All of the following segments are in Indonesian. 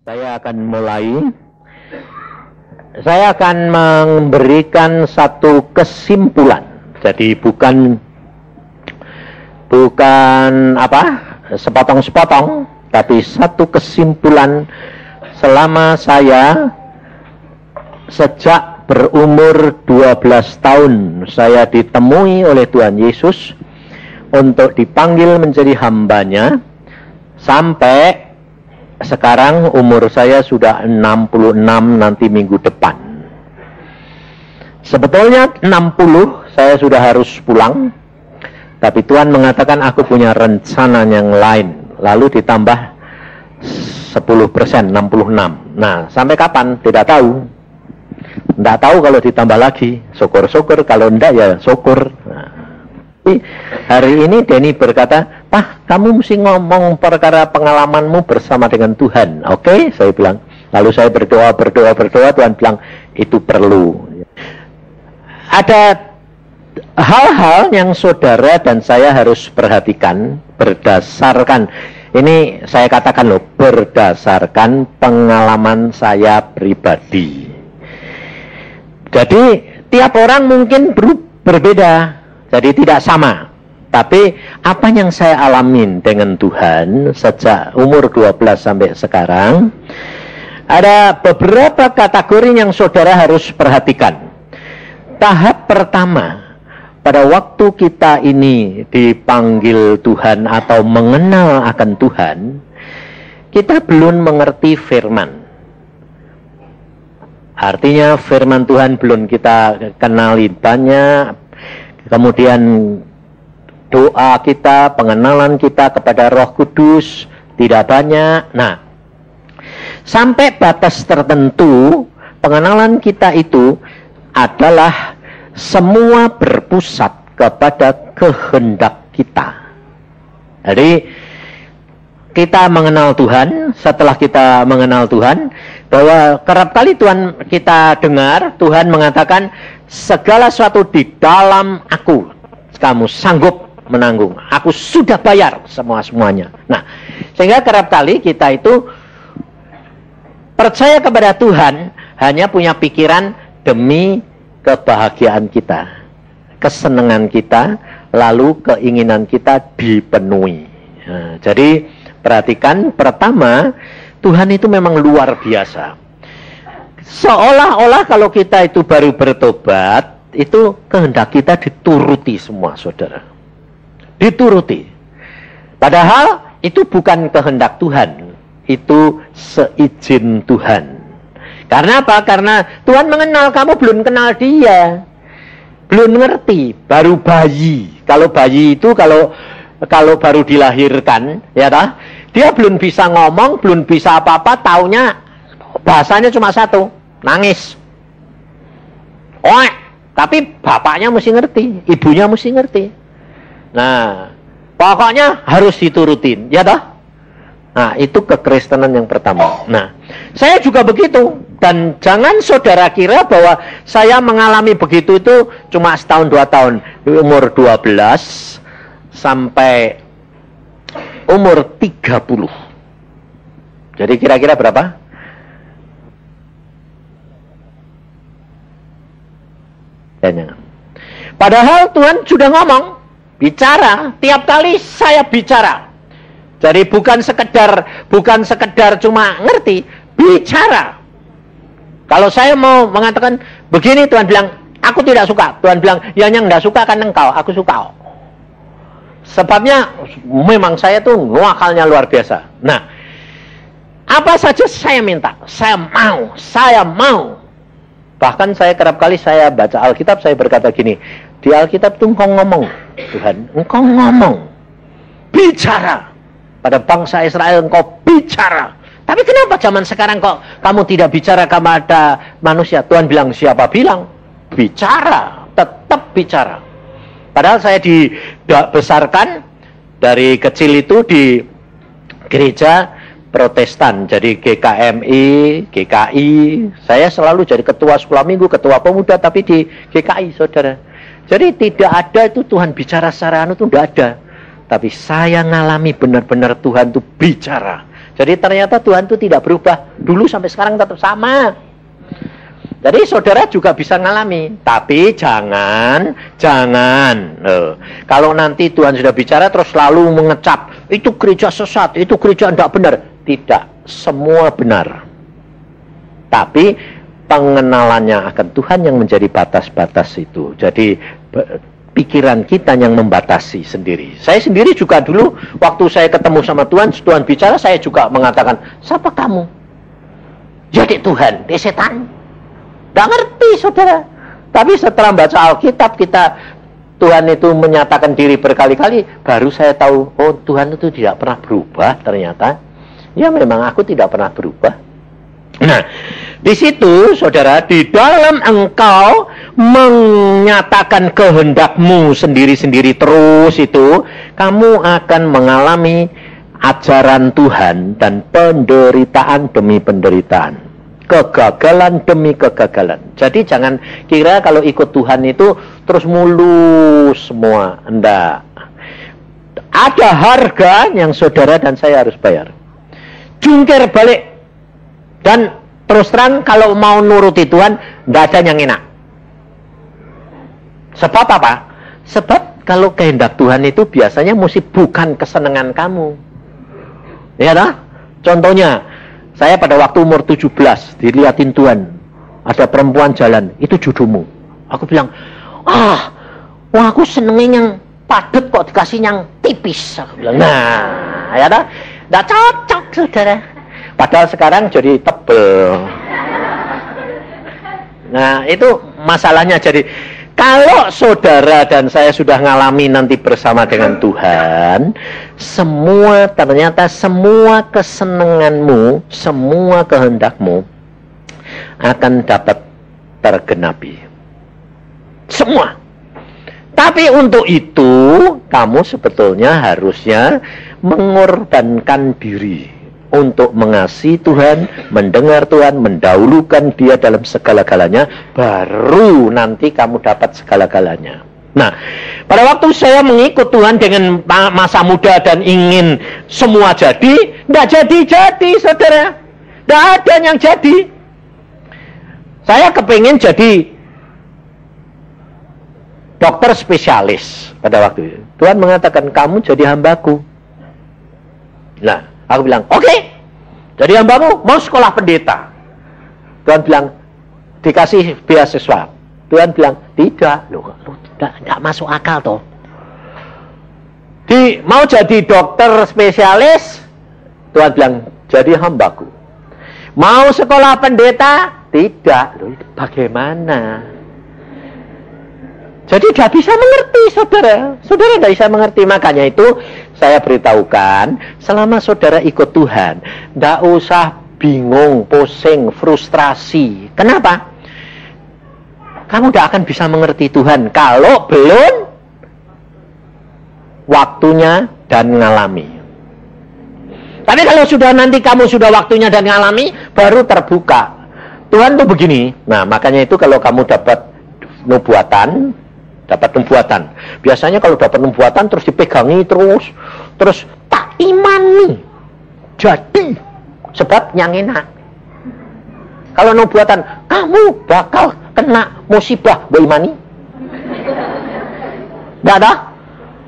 Saya akan mulai. Saya akan memberikan satu kesimpulan. Jadi bukan sepotong-sepotong, tapi satu kesimpulan selama saya sejak berumur 12 tahun saya ditemui oleh Tuhan Yesus untuk dipanggil menjadi hambanya sampai sekarang umur saya sudah 66 nanti minggu depan. Sebetulnya 60 saya sudah harus pulang, tapi Tuhan mengatakan aku punya rencana yang lain, lalu ditambah 10%, 66. Nah, sampai kapan? Tidak tahu. Tidak tahu kalau ditambah lagi, syukur-syukur, kalau tidak ya syukur. Nah, hari ini Denny berkata, "Pak, kamu mesti ngomong perkara pengalamanmu bersama dengan Tuhan." Oke, saya bilang. Lalu saya berdoa, Tuhan bilang, itu perlu. Ada hal-hal yang saudara dan saya harus perhatikan berdasarkan, ini saya katakan loh, berdasarkan pengalaman saya pribadi. Jadi, tiap orang mungkin berbeda. Jadi tidak sama. Tapi apa yang saya alamin dengan Tuhan sejak umur 12 sampai sekarang, ada beberapa kategori yang saudara harus perhatikan. Tahap pertama, pada waktu kita ini dipanggil Tuhan atau mengenal akan Tuhan, kita belum mengerti firman. Artinya firman Tuhan belum kita kenali banyak. Kemudian doa kita, pengenalan kita kepada Roh Kudus tidak banyak. Nah, sampai batas tertentu pengenalan kita itu adalah semua berpusat kepada kehendak kita. Jadi kita mengenal Tuhan, setelah kita mengenal Tuhan, bahwa kerap kali Tuhan kita dengar, Tuhan mengatakan, segala sesuatu di dalam aku, kamu sanggup menanggung. Aku sudah bayar semuanya. Nah, sehingga kerap kali kita itu percaya kepada Tuhan, hanya punya pikiran demi kebahagiaan kita, kesenangan kita, lalu keinginan kita dipenuhi. Nah, jadi perhatikan, pertama, Tuhan itu memang luar biasa. Seolah-olah kalau kita itu baru bertobat, itu kehendak kita dituruti semua, saudara. Dituruti. Padahal itu bukan kehendak Tuhan. Itu seizin Tuhan. Karena apa? Karena Tuhan mengenal, kamu belum kenal dia. Belum ngerti, baru bayi. Kalau bayi itu, kalau baru dilahirkan, ya toh, dia belum bisa ngomong, belum bisa apa-apa, taunya bahasanya cuma satu, nangis. Tapi bapaknya mesti ngerti, ibunya mesti ngerti. Nah, pokoknya harus diturutin, ya toh? Nah, itu kekristenan yang pertama. Nah, saya juga begitu. Dan jangan saudara kira bahwa saya mengalami begitu itu cuma setahun 2 tahun. Di umur 12 sampai umur 30. Jadi kira-kira berapa? Padahal Tuhan sudah ngomong, bicara, tiap kali saya bicara. Jadi bukan sekedar cuma ngerti, bicara. Kalau saya mau mengatakan begini, Tuhan bilang, aku tidak suka. Tuhan bilang, ya yang enggak suka kan engkau, aku suka. Sebabnya memang saya tuh ngakalnya luar biasa. Nah, apa saja saya minta, saya mau. Bahkan saya kerap kali saya baca Alkitab, saya berkata gini, di Alkitab tuh engkau ngomong, Tuhan, engkau ngomong, bicara. Pada bangsa Israel engkau bicara. Tapi kenapa zaman sekarang kok kamu tidak bicara kepada manusia? Tuhan bilang, siapa bilang? Bicara, tetap bicara. Padahal saya dibesarkan dari kecil itu di gereja Protestan, jadi GKMI, GKI. Saya selalu jadi ketua sekolah minggu, ketua pemuda, tapi di GKI, saudara. Jadi tidak ada itu Tuhan bicara secara itu tidak ada. Tapi saya ngalami benar-benar Tuhan itu bicara. Jadi ternyata Tuhan itu tidak berubah. Dulu sampai sekarang tetap sama. Jadi saudara juga bisa ngalami, tapi jangan. Kalau nanti Tuhan sudah bicara terus lalu mengecap, itu gereja sesat, itu gereja tidak benar. Tidak, semua benar. Tapi pengenalannya akan Tuhan yang menjadi batas-batas itu. Jadi pikiran kita yang membatasi sendiri. Saya sendiri juga dulu waktu saya ketemu sama Tuhan bicara, saya juga mengatakan, siapa kamu? Jadi Tuhan, dia setan. Nggak ngerti saudara. Tapi setelah baca Alkitab Tuhan itu menyatakan diri berkali-kali, baru saya tahu, oh Tuhan itu tidak pernah berubah ternyata. Ya memang aku tidak pernah berubah. Nah, di situ saudara, di dalam engkau menyatakan kehendakmu sendiri-sendiri terus itu, kamu akan mengalami ajaran Tuhan dan penderitaan demi penderitaan. Kegagalan demi kegagalan. Jadi jangan kira kalau ikut Tuhan itu terus mulus semua. Enggak. Ada harga yang saudara dan saya harus bayar. Jungkir balik. Dan terus terang kalau mau nuruti Tuhan, enggak ada yang enak. Sebab apa? Sebab kalau kehendak Tuhan itu biasanya mesti bukan kesenangan kamu. Ya dah? Contohnya, saya pada waktu umur 17 dilihatin Tuhan, ada perempuan jalan, itu jodohmu. Aku bilang, wah aku senengnya yang padat kok dikasih yang tipis. Aku bilang, nah, ya dah, nggak cocok saudara. Padahal sekarang jadi tebel. Nah itu masalahnya. Jadi kalau saudara dan saya sudah ngalami nanti bersama dengan Tuhan, ternyata semua kesenanganmu, semua kehendakmu akan dapat tergenapi. Semua. Tapi untuk itu, kamu sebetulnya harusnya mengorbankan diri untuk mengasihi Tuhan, mendengar Tuhan, mendahulukan Dia dalam segala-galanya, baru nanti kamu dapat segala-galanya. Nah, pada waktu saya mengikut Tuhan dengan masa muda dan ingin semua jadi, tidak jadi, saudara. Tidak ada yang jadi. Saya kepingin jadi dokter spesialis pada waktu itu. Tuhan mengatakan, kamu jadi hambaku. Nah, aku bilang, oke, jadi hambamu mau sekolah pendeta. Tuhan bilang, dikasih beasiswa. Tuhan bilang, tidak, lu tidak masuk akal toh. Mau jadi dokter spesialis, Tuhan bilang, jadi hambaku. Mau sekolah pendeta, tidak, loh, bagaimana? Jadi tidak bisa mengerti, saudara. Saudara tidak bisa mengerti. Makanya itu saya beritahukan, selama saudara ikut Tuhan, tidak usah bingung, pusing, frustrasi. Kenapa? Kamu tidak akan bisa mengerti Tuhan kalau belum waktunya dan ngalami. Tapi kalau sudah nanti kamu sudah waktunya dan ngalami, baru terbuka. Tuhan tuh begini. Nah, makanya itu kalau kamu dapat nubuatan, biasanya kalau dapat nubuatan terus dipegangi terus tak imani, jadi sebab yang enak. Kalau nubuatan, kamu bakal kena musibah, berimani? Tidak ada.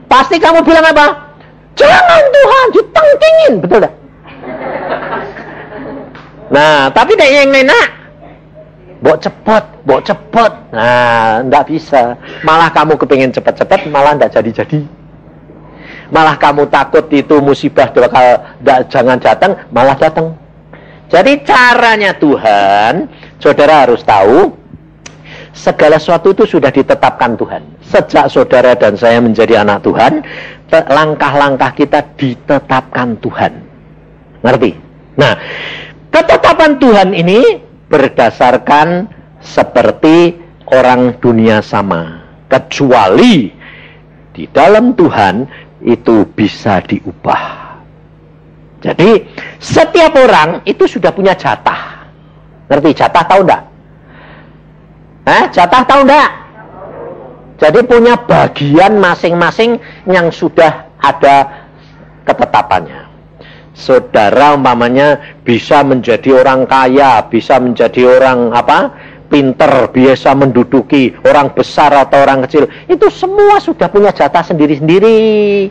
Pasti kamu bilang apa? Jangan Tuhan, ditengkingin, betul tak? Nah, tapi tidak yang enak. Bok cepet. Nah, enggak bisa. Malah kamu kepingin cepet-cepet, malah enggak jadi-jadi. Malah kamu takut itu musibah jangan datang, malah datang. Jadi caranya Tuhan, saudara harus tahu, segala sesuatu itu sudah ditetapkan Tuhan. Sejak saudara dan saya menjadi anak Tuhan, langkah-langkah kita ditetapkan Tuhan. Ngerti? Nah, ketetapan Tuhan ini berdasarkan seperti orang dunia sama, kecuali di dalam Tuhan itu bisa diubah. Jadi setiap orang itu sudah punya jatah. Ngerti jatah, tahu enggak? Jatah tahu enggak? Jadi punya bagian masing-masing yang sudah ada ketetapannya. Saudara umpamanya bisa menjadi orang kaya, bisa menjadi orang pinter, biasa menduduki orang besar atau orang kecil, itu semua sudah punya jatah sendiri-sendiri.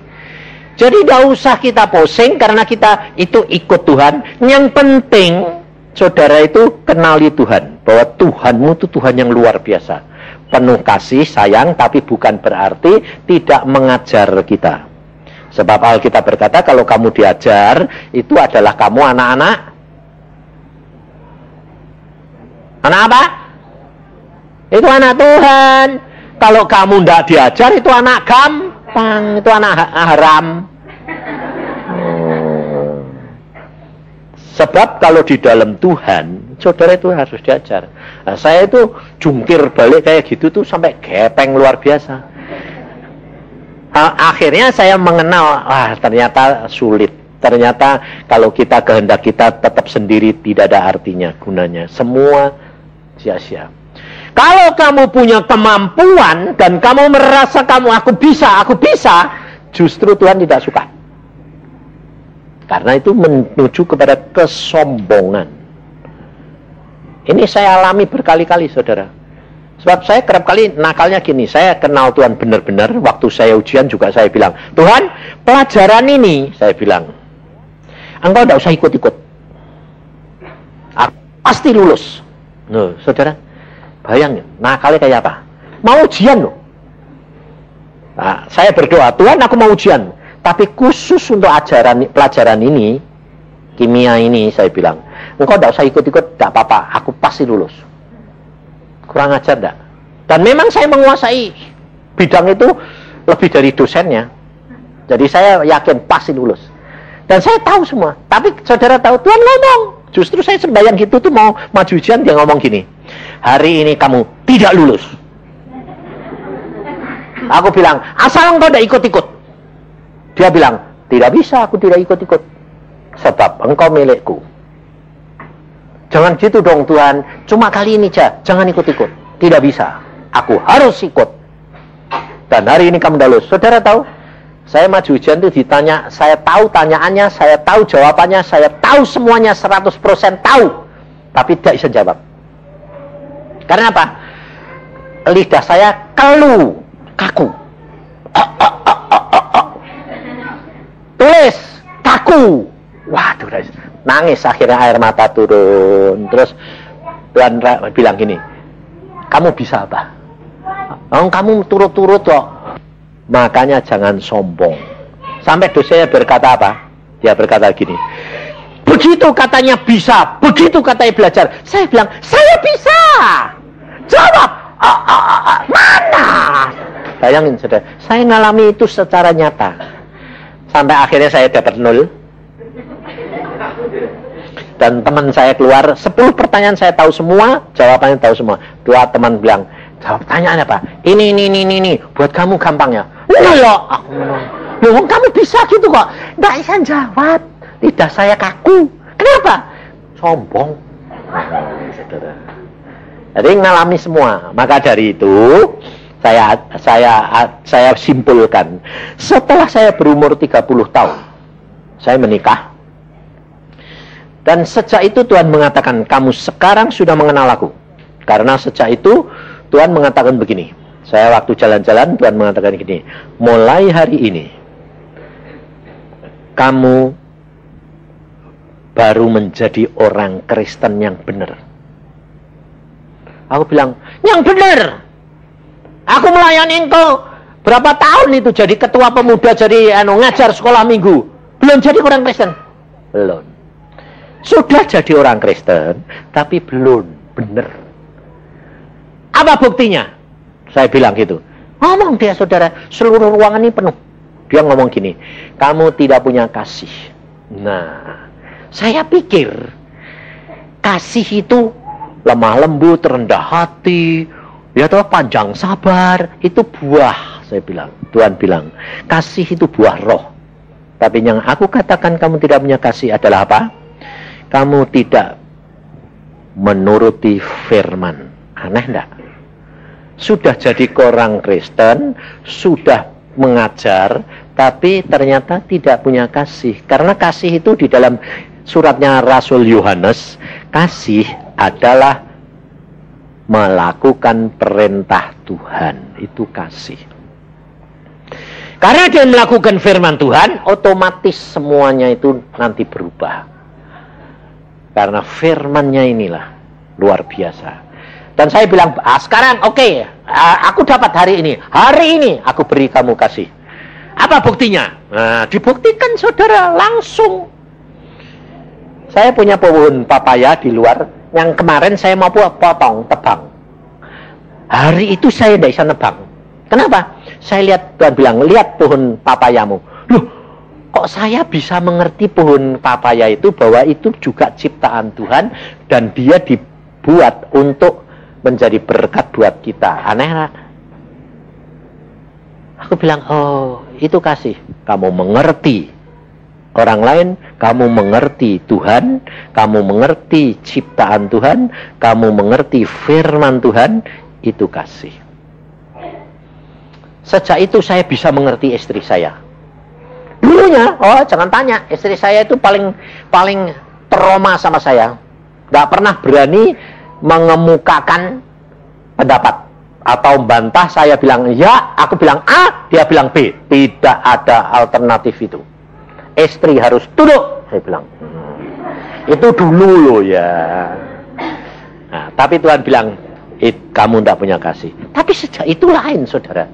Jadi tidak usah kita pusing karena kita itu ikut Tuhan. Yang penting saudara itu kenali Tuhan, bahwa Tuhanmu itu Tuhan yang luar biasa, penuh kasih sayang, tapi bukan berarti tidak mengajar kita. Sebab Alkitab berkata kalau kamu diajar, itu adalah kamu anak-anak. Anak apa? Itu anak Tuhan. Kalau kamu tidak diajar, itu anak gampang, itu anak haram. Sebab kalau di dalam Tuhan, saudara itu harus diajar. Nah, saya itu jungkir balik kayak gitu tuh sampai gepeng luar biasa. Akhirnya saya mengenal, ternyata sulit. Ternyata kalau kita kehendak kita tetap sendiri tidak ada artinya, gunanya. Semua sia-sia. Kalau kamu punya kemampuan dan kamu merasa aku bisa, justru Tuhan tidak suka. Karena itu menuju kepada kesombongan. Ini saya alami berkali-kali, saudara. Sebab saya kerap kali nakalnya gini, saya kenal Tuhan benar-benar, waktu saya ujian juga saya bilang, Tuhan, pelajaran ini, saya bilang, engkau tidak usah ikut-ikut. Aku pasti lulus. Loh, saudara, bayangin, nakalnya kayak apa? Mau ujian loh. Nah, saya berdoa, Tuhan aku mau ujian, tapi khusus untuk pelajaran ini, kimia ini, saya bilang, engkau tidak usah ikut-ikut, tidak apa-apa, aku pasti lulus. Kurang ajar enggak? Dan memang saya menguasai bidang itu lebih dari dosennya. Jadi saya yakin pasti lulus. Dan saya tahu semua. Tapi saudara tahu, Tuhan ngomong. Justru saya sembahyang gitu tuh mau maju ujian, dia ngomong gini, hari ini kamu tidak lulus. Aku bilang, asal engkau tidak ikut-ikut. Dia bilang, tidak bisa, aku tidak ikut-ikut. Sebab engkau milikku. Jangan gitu dong Tuhan, cuma kali ini aja, jangan ikut-ikut. Tidak bisa, aku harus ikut. Dan hari ini kamu dah lulus. Saudara tahu, saya maju ujian itu ditanya, saya tahu tanyaannya, saya tahu jawabannya, saya tahu semuanya 100% tahu. Tapi tidak bisa jawab. Karena apa? Lidah saya kaku. Tulis, kaku. Waduh, nangis, akhirnya air mata turun. Terus Tuhan bilang gini, kamu bisa apa? Oh, kamu turut-turut kok. Makanya jangan sombong. Sampai dosennya berkata apa? Dia berkata gini, begitu katanya bisa, begitu katanya belajar. Saya bilang, saya bisa. Jawab, mana? Bayangin saudara, saya ngalami itu secara nyata. Sampai akhirnya saya dapat 0. Dan teman saya keluar, 10 pertanyaan saya tahu semua, jawabannya tahu semua. 2 teman bilang, jawab pertanyaan apa? Ini, buat kamu gampang ya. Loh, kamu bisa gitu kok. Nggak bisa jawab. Lidah saya kaku. Kenapa? Sombong. Jadi ngalami semua. Maka dari itu, saya simpulkan. Setelah saya berumur 30 tahun, saya menikah. Dan sejak itu Tuhan mengatakan, kamu sekarang sudah mengenal aku. Karena sejak itu Tuhan mengatakan begini. Saya waktu jalan-jalan, Tuhan mengatakan begini. Mulai hari ini, kamu baru menjadi orang Kristen yang benar. Aku bilang, yang benar. Aku melayani engkau. Berapa tahun itu jadi ketua pemuda, jadi ngajar sekolah minggu. Belum jadi orang Kristen. Belum. Sudah jadi orang Kristen, tapi belum benar. Apa buktinya? Saya bilang gitu. Ngomong dia saudara, seluruh ruangan ini penuh. Dia ngomong gini, kamu tidak punya kasih. Nah, saya pikir kasih itu lemah lembut, rendah hati, ya toh panjang sabar, itu buah. Saya bilang, Tuhan bilang, kasih itu buah roh. Tapi yang aku katakan kamu tidak punya kasih adalah apa? Kamu tidak menuruti firman. Aneh enggak? Sudah jadi orang Kristen, sudah mengajar, tapi ternyata tidak punya kasih. Karena kasih itu di dalam suratnya Rasul Yohanes, kasih adalah melakukan perintah Tuhan. Itu kasih. Karena dia melakukan firman Tuhan, otomatis semuanya itu nanti berubah. Karena firmannya inilah luar biasa. Dan saya bilang, sekarang oke, aku dapat hari ini aku beri kamu kasih. Apa buktinya? Nah, dibuktikan saudara, langsung. Saya punya pohon papaya di luar, yang kemarin saya mau potong, tebang. Hari itu saya tidak bisa nebang. Kenapa? Saya lihat, Tuhan bilang, lihat pohon papayamu. Loh, kok saya bisa mengerti pohon papaya itu, bahwa itu juga ciptaan Tuhan, dan dia dibuat untuk menjadi berkat buat kita. Aneh lah. Aku bilang, oh, itu kasih. Kamu mengerti orang lain, kamu mengerti Tuhan, kamu mengerti ciptaan Tuhan, kamu mengerti firman Tuhan, itu kasih. Sejak itu saya bisa mengerti istri saya. Dulunya, oh jangan tanya, istri saya itu paling trauma sama saya. Gak pernah berani mengemukakan pendapat atau bantah. Saya bilang ya, aku bilang A, dia bilang B. Tidak ada alternatif itu. Istri harus tunduk, saya bilang. Itu dulu loh ya. Nah, tapi Tuhan bilang, kamu tidak punya kasih. Tapi sejak itu lain, saudara.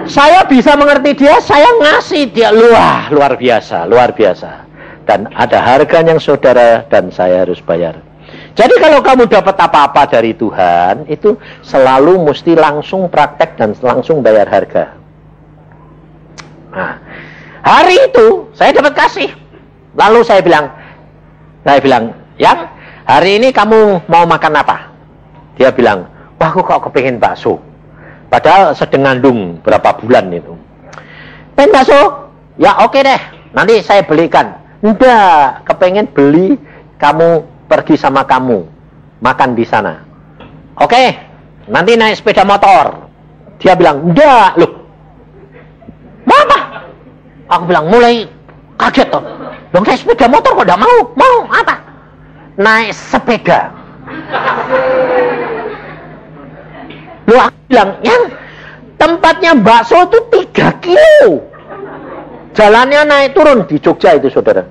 Saya bisa mengerti dia, saya ngasih dia. Luar biasa, luar biasa. Dan ada harganya saudara, dan saya harus bayar. Jadi kalau kamu dapat apa-apa dari Tuhan, itu selalu mesti langsung praktek dan langsung bayar harga. Nah, hari itu saya dapat kasih. Lalu saya bilang, yang hari ini kamu mau makan apa? Dia bilang, wah aku kok kepingin bakso. Padahal sedang ngandung berapa bulan itu. Pengen bakso? Ya oke deh, nanti saya belikan. Enggak, kepengen beli, kamu pergi sama kamu makan di sana. Oke, nanti naik sepeda motor. Dia bilang, enggak, loh. Mau apa? Aku bilang, mulai kaget toh. Loh, naik sepeda motor kok enggak mau? Mau apa? Naik sepeda. Loh, aku bilang, yang tempatnya bakso itu 3 kilo. Jalannya naik turun di Jogja itu, saudara.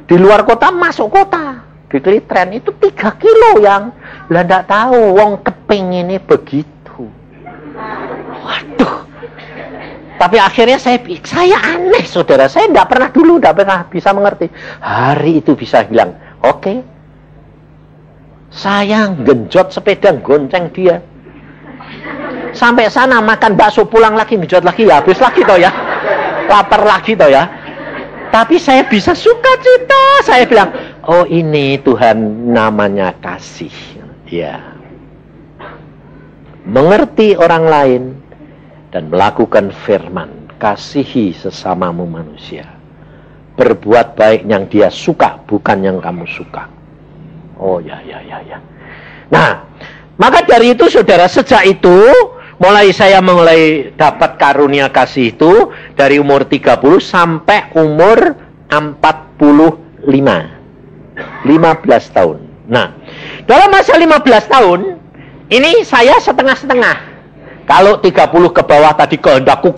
Di luar kota masuk kota. Di Klitren itu 3 kilo yang lah ndak tahu wong kepinginnya begitu. Waduh. Tapi akhirnya saya aneh, saudara. Saya ndak pernah bisa mengerti. Hari itu bisa bilang, oke. Saya genjot sepeda gonceng dia. Sampai sana makan bakso, pulang lagi genjot lagi, ya habis lagi toh ya. Lapar lagi toh ya. Tapi saya bisa sukacita. Saya bilang, oh ini Tuhan namanya kasih. Ya. Mengerti orang lain dan melakukan firman. Kasihi sesamamu manusia. Berbuat baik yang dia suka, bukan yang kamu suka. Oh ya. Nah, maka dari itu saudara, sejak itu saya mulai dapat karunia kasih itu dari umur 30 sampai umur 45. 15 tahun. Nah, dalam masa 15 tahun ini saya setengah-setengah. Kalau 30 ke bawah tadi kehendakku,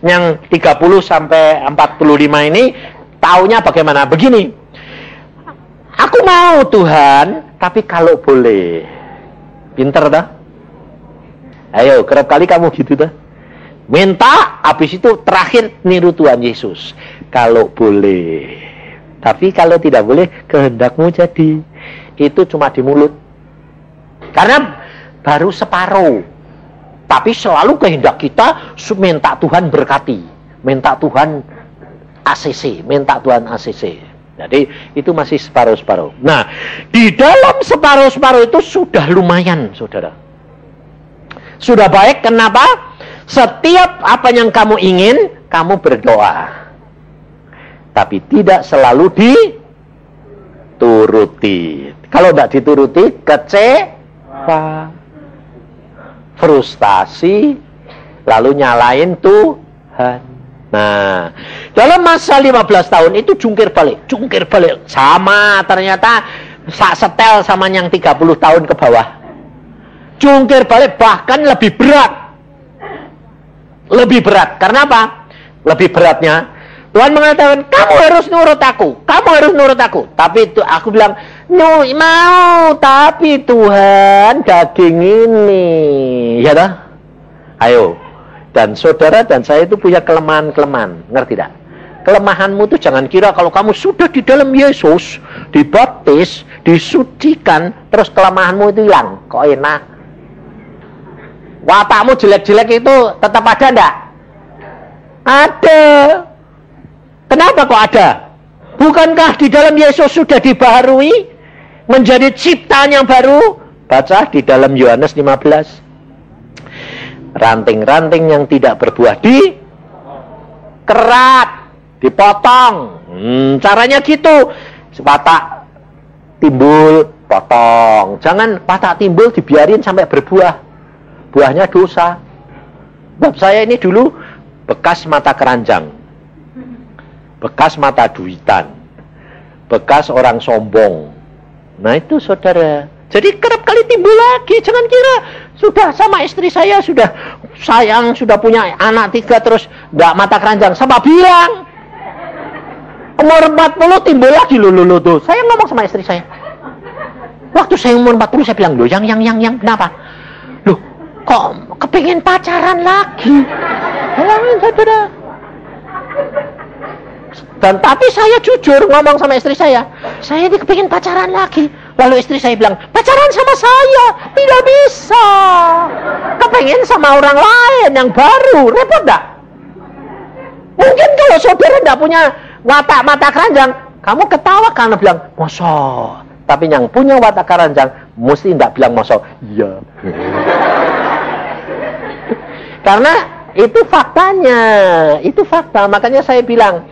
yang 30 sampai 45 ini taunya bagaimana? Begini. Aku mau Tuhan, tapi kalau boleh. Pinter dah. Ayo, kerap kali kamu gitu dah. Minta, habis itu terakhir niru Tuhan Yesus. Kalau boleh. Tapi kalau tidak boleh, kehendakmu jadi. Itu cuma di mulut. Karena baru separuh. Tapi selalu kehendak kita minta Tuhan berkati. Minta Tuhan ACC. Minta Tuhan ACC. Jadi itu masih separuh-separuh. Nah, di dalam separuh-separuh itu sudah lumayan, saudara. Sudah baik, kenapa? Setiap apa yang kamu ingin, kamu berdoa. Tapi tidak selalu dituruti. Kalau tidak dituruti, kecewa, frustasi, lalu nyalain Tuhan. Nah, dalam masa 15 tahun itu jungkir balik. Sama ternyata setel sama yang 30 tahun ke bawah. Jungkir balik bahkan lebih berat. Lebih berat. Karena apa? Lebih beratnya, Tuhan mengatakan, kamu harus nurut aku. Tapi itu aku bilang, mau, tapi Tuhan daging ini. Ya dah? Ayo. Dan saudara dan saya itu punya kelemahan. Ngerti tak? Kelemahanmu itu jangan kira kalau kamu sudah di dalam Yesus, dibaptis, disucikan, terus kelemahanmu itu hilang. Kok enak? Watakmu jelek-jelek itu tetap ada enggak? Ada. Kenapa kok ada? Bukankah di dalam Yesus sudah dibaharui menjadi ciptaan yang baru? Baca di dalam Yohanes 15. Ranting-ranting yang tidak berbuah dikerat, dipotong. Caranya gitu. Watak timbul, potong. Jangan watak timbul dibiarin sampai berbuah. Buahnya dosa. Bab saya ini dulu bekas mata keranjang, bekas mata duitan, bekas orang sombong. Nah itu saudara. Jadi kerap kali timbul lagi. Jangan kira sudah sama istri saya sudah sayang, sudah punya anak 3 terus nggak mata keranjang. Sama bilang umur 40 timbul lagi loh tuh. Saya ngomong sama istri saya. Waktu saya umur 40 saya bilang, loh yang kenapa? Loh kok kepengen pacaran lagi? Bayangin saudara. Dan tapi saya jujur ngomong sama istri saya ini kepengen pacaran lagi. Lalu istri saya bilang, pacaran sama saya tidak bisa. Kepengen sama orang lain yang baru, repot gak? Mungkin kalau saudara tidak punya watak mata keranjang, kamu ketawa karena bilang, mosok. Tapi yang punya watak keranjang, mesti tidak bilang mosok. Iya. Karena itu faktanya. Itu fakta. Makanya saya bilang,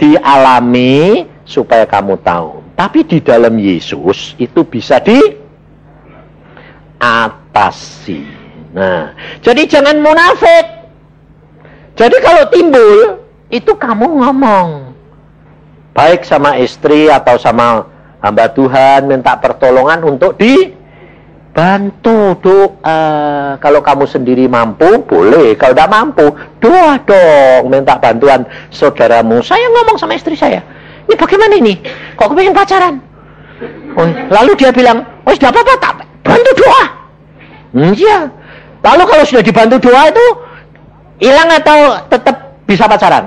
dialami supaya kamu tahu. Tapi di dalam Yesus itu bisa diatasi. Nah, jadi jangan munafik. Jadi kalau timbul, itu kamu ngomong. Baik sama istri atau sama hamba Tuhan, minta pertolongan untuk dibantu doa. Kalau kamu sendiri mampu, boleh. Kalau tidak mampu, doa dong. Minta bantuan saudaramu. Saya ngomong sama istri saya. Ini bagaimana ini? Kok kepengen pacaran? Oh, lalu dia bilang, oh sudah apa-apa, tak bantu doa. Iya. Lalu kalau sudah dibantu doa itu hilang atau tetap bisa pacaran?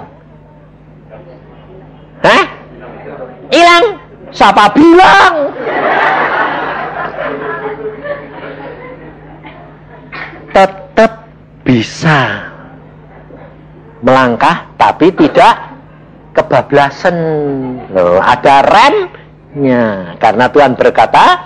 Hah? Hilang? Siapa bilang? Tetap bisa melangkah tapi tidak kebablasan. Loh, ada remnya. Karena Tuhan berkata,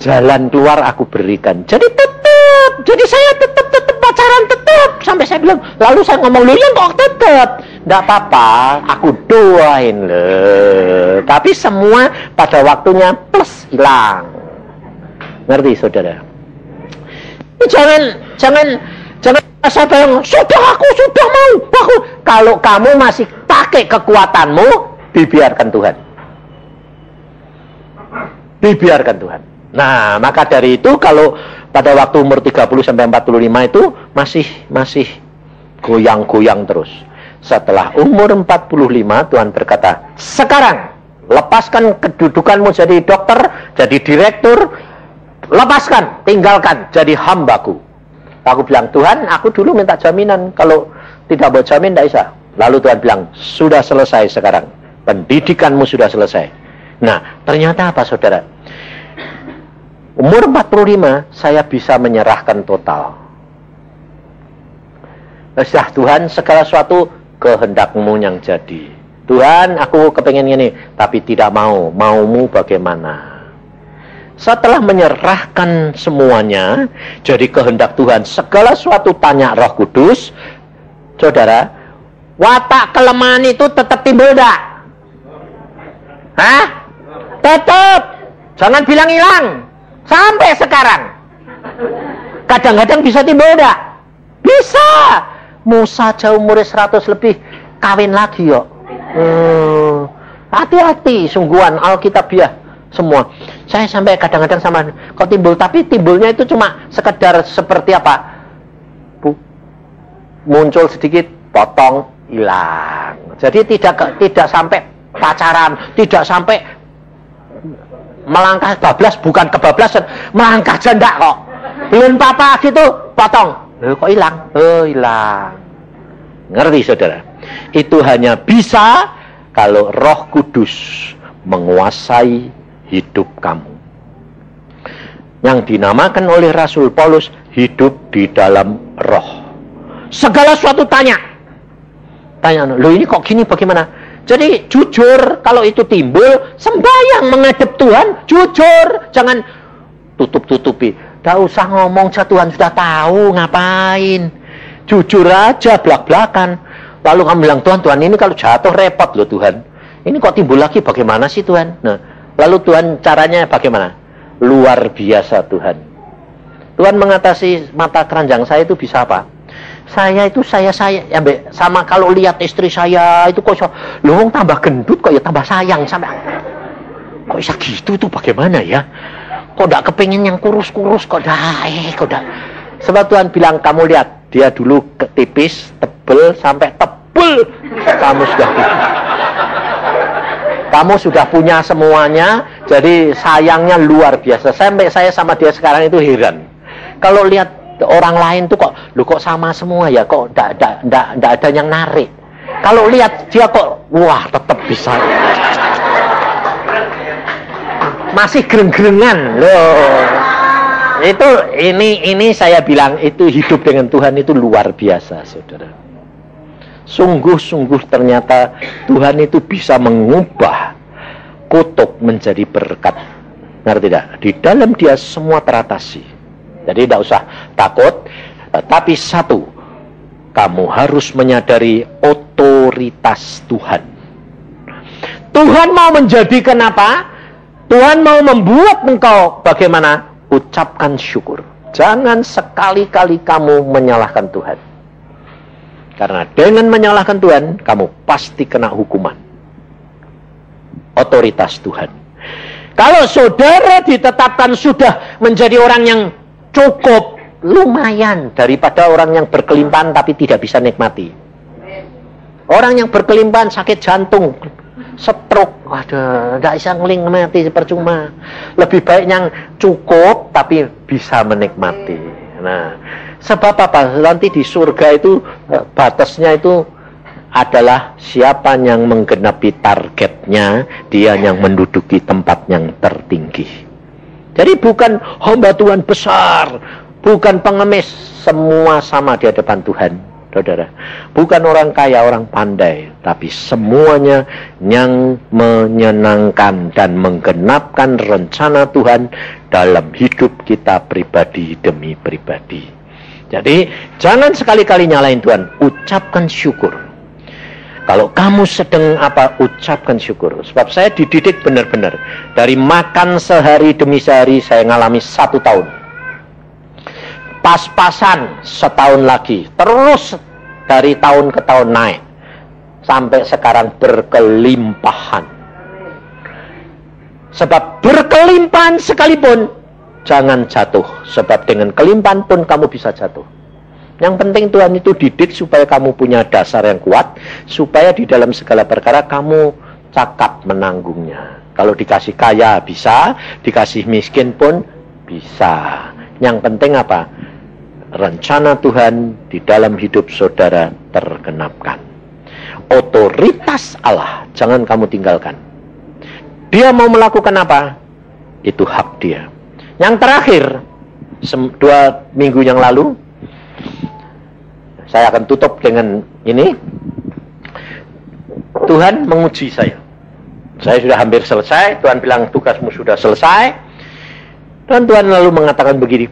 jalan keluar aku berikan. Jadi tetap. Jadi saya tetap pacaran tetap. Sampai saya bilang, lalu saya ngomong, loh ya kok tetap? Nggak apa-apa, aku doain loh. Tapi semua pada waktunya plus hilang. Ngerti saudara? Jangan siapa yang sudah mau. Kalau kamu masih pakai kekuatanmu, dibiarkan Tuhan. Nah, maka dari itu kalau pada waktu umur 30 sampai 45 itu masih goyang-goyang terus. Setelah umur 45 Tuhan berkata, sekarang lepaskan kedudukanmu jadi dokter, jadi direktur, lepaskan, tinggalkan jadi hambaku. Aku bilang, Tuhan, aku dulu minta jaminan. Kalau tidak mau jamin, tidak bisa. Lalu Tuhan bilang, sudah selesai sekarang. Pendidikanmu sudah selesai. Nah, ternyata apa saudara? Umur 45, saya bisa menyerahkan total. Sudah Tuhan, segala sesuatu kehendak-Mu yang jadi. Tuhan, aku kepengen ini, tapi tidak mau. Maumu bagaimana? Setelah menyerahkan semuanya jadi kehendak Tuhan, segala sesuatu tanya Roh Kudus, saudara, watak kelemahan itu tetap timbul enggak? Hah? Tetap. Jangan bilang hilang. Sampai sekarang. Kadang-kadang bisa timbul enggak? Bisa. Musa jauh umurnya 100 lebih, kawin lagi yuk. Hati-hati, sungguhan Alkitabiah semua. Saya sampai kadang-kadang sama, kok timbul, tapi timbulnya itu cuma sekedar seperti apa? Muncul sedikit, potong, hilang. Jadi tidak sampai pacaran, tidak sampai melangkah bablas, bukan kebablasan, melangkah janda kok. Belum apa gitu, potong. Kok hilang? Hilang. Ngerti saudara? Itu hanya bisa kalau Roh Kudus menguasai hidup kamu. Yang dinamakan oleh Rasul Paulus hidup di dalam roh. Segala sesuatu tanya, loh ini kok gini bagaimana? Jadi jujur, kalau itu timbul, sembahyang menghadap Tuhan, jujur, jangan tutup-tutupi. Tidak usah ngomong, Tuhan sudah tahu, ngapain. Jujur aja, belak-belakan. Lalu kamu bilang, Tuhan ini kalau jatuh repot loh Tuhan. Ini kok timbul lagi, bagaimana sih Tuhan? Nah, lalu Tuhan caranya bagaimana? Luar biasa Tuhan. Tuhan mengatasi mata keranjang saya itu bisa apa? Saya ya, sama kalau lihat istri saya itu kok loh tambah gendut kok ya tambah sayang sampai. Kok bisa gitu tuh bagaimana ya? Kok enggak kepengin yang kurus-kurus kok dah. Sebab Tuhan bilang, kamu lihat dia dulu tipis, tebel sampai tebel. Kamu sudah punya semuanya, jadi sayangnya luar biasa. Sampai saya sama dia sekarang itu heran. Kalau lihat orang lain tuh kok sama semua ya, kok enggak ada yang narik. Kalau lihat dia kok wah tetap bisa. Masih gereng-gerengan loh. Itu ini saya bilang itu hidup dengan Tuhan itu luar biasa, saudara. Sungguh-sungguh ternyata Tuhan itu bisa mengubah kutuk menjadi berkat. Ngerti tidak? Di dalam dia semua teratasi. Jadi tidak usah takut. Tapi satu, kamu harus menyadari otoritas Tuhan. Tuhan mau menjadikan apa? Tuhan mau membuat engkau bagaimana? Ucapkan syukur. Jangan sekali-kali kamu menyalahkan Tuhan. Karena dengan menyalahkan Tuhan, kamu pasti kena hukuman. Otoritas Tuhan. Kalau saudara ditetapkan sudah menjadi orang yang cukup, lumayan daripada orang yang berkelimpahan tapi tidak bisa nikmati. Orang yang berkelimpahan sakit jantung, stroke, waduh, nggak bisa mati percuma. Lebih baik yang cukup tapi bisa menikmati. Nah, sebab apa? Nanti di surga itu batasnya itu adalah siapa yang menggenapi targetnya, dia yang menduduki tempat yang tertinggi. Jadi bukan hamba Tuhan besar, bukan pengemis, semua sama di hadapan Tuhan. Saudara, bukan orang kaya, orang pandai, tapi semuanya yang menyenangkan dan menggenapkan rencana Tuhan dalam hidup kita pribadi demi pribadi. Jadi, jangan sekali-kali nyalain Tuhan, ucapkan syukur. Kalau kamu sedang ucapkan syukur. Sebab saya dididik benar-benar. Dari makan sehari demi sehari, saya ngalami 1 tahun. Pas-pasan setahun lagi, terus dari tahun ke tahun naik sampai sekarang berkelimpahan. Sebab berkelimpahan sekalipun jangan jatuh, sebab dengan kelimpahan pun kamu bisa jatuh. Yang penting Tuhan itu didik supaya kamu punya dasar yang kuat, supaya di dalam segala perkara kamu cakap menanggungnya. Kalau dikasih kaya bisa, dikasih miskin pun bisa. Yang penting apa? Rencana Tuhan di dalam hidup saudara tergenapkan. Otoritas Allah jangan kamu tinggalkan. Dia mau melakukan apa? Itu hak dia. Yang terakhir, 2 minggu yang lalu, saya akan tutup dengan ini. Tuhan menguji saya. Saya sudah hampir selesai. Tuhan bilang tugasmu sudah selesai. Dan Tuhan lalu mengatakan begini.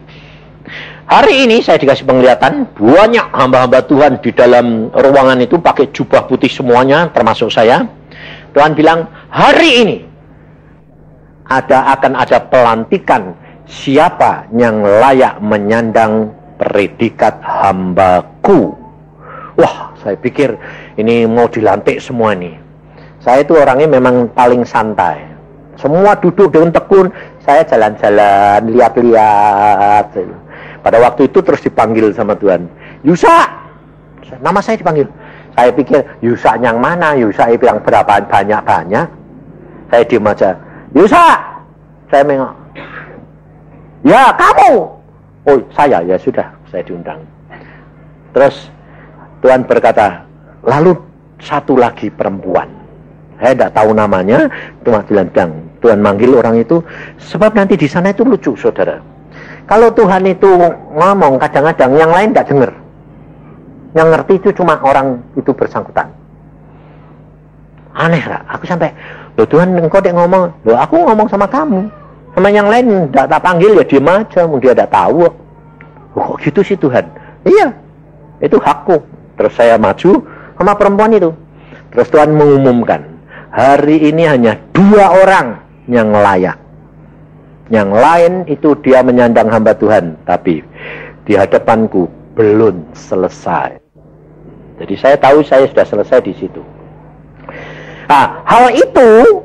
Hari ini saya dikasih penglihatan, banyak hamba-hamba Tuhan di dalam ruangan itu pakai jubah putih semuanya, termasuk saya. Tuhan bilang, hari ini akan ada pelantikan siapa yang layak menyandang predikat hambaku. Wah, saya pikir ini mau dilantik semua nih. Saya itu orangnya memang paling santai. Semua duduk dengan tekun, saya jalan-jalan, lihat-lihat. Pada waktu itu terus dipanggil sama Tuhan. Yusa! Nama saya dipanggil. Saya pikir, Yusa yang mana? Yusa yang berapa banyak-banyak? Saya diem aja. Yusa! Saya nengok. Ya, kamu! Oh, saya, ya sudah, saya diundang. Terus Tuhan berkata, lalu satu lagi perempuan. Saya tidak tahu namanya, cuma bilang, Tuhan manggil orang itu, sebab nanti di sana itu lucu, saudara. Kalau Tuhan itu ngomong, kadang-kadang yang lain tidak dengar. Yang ngerti itu cuma orang itu bersangkutan. Aneh lah, aku sampai, loh Tuhan engkau dek ngomong, loh aku ngomong sama kamu. Sama yang lain tidak tak panggil, ya diem aja, dia tidak tahu. Oh, kok gitu sih Tuhan? Iya, itu hakku. Terus saya maju sama perempuan itu. Terus Tuhan mengumumkan, hari ini hanya 2 orang yang layak. Yang lain itu dia menyandang hamba Tuhan, tapi di hadapanku belum selesai. Jadi saya tahu saya sudah selesai di situ. Nah, hal itu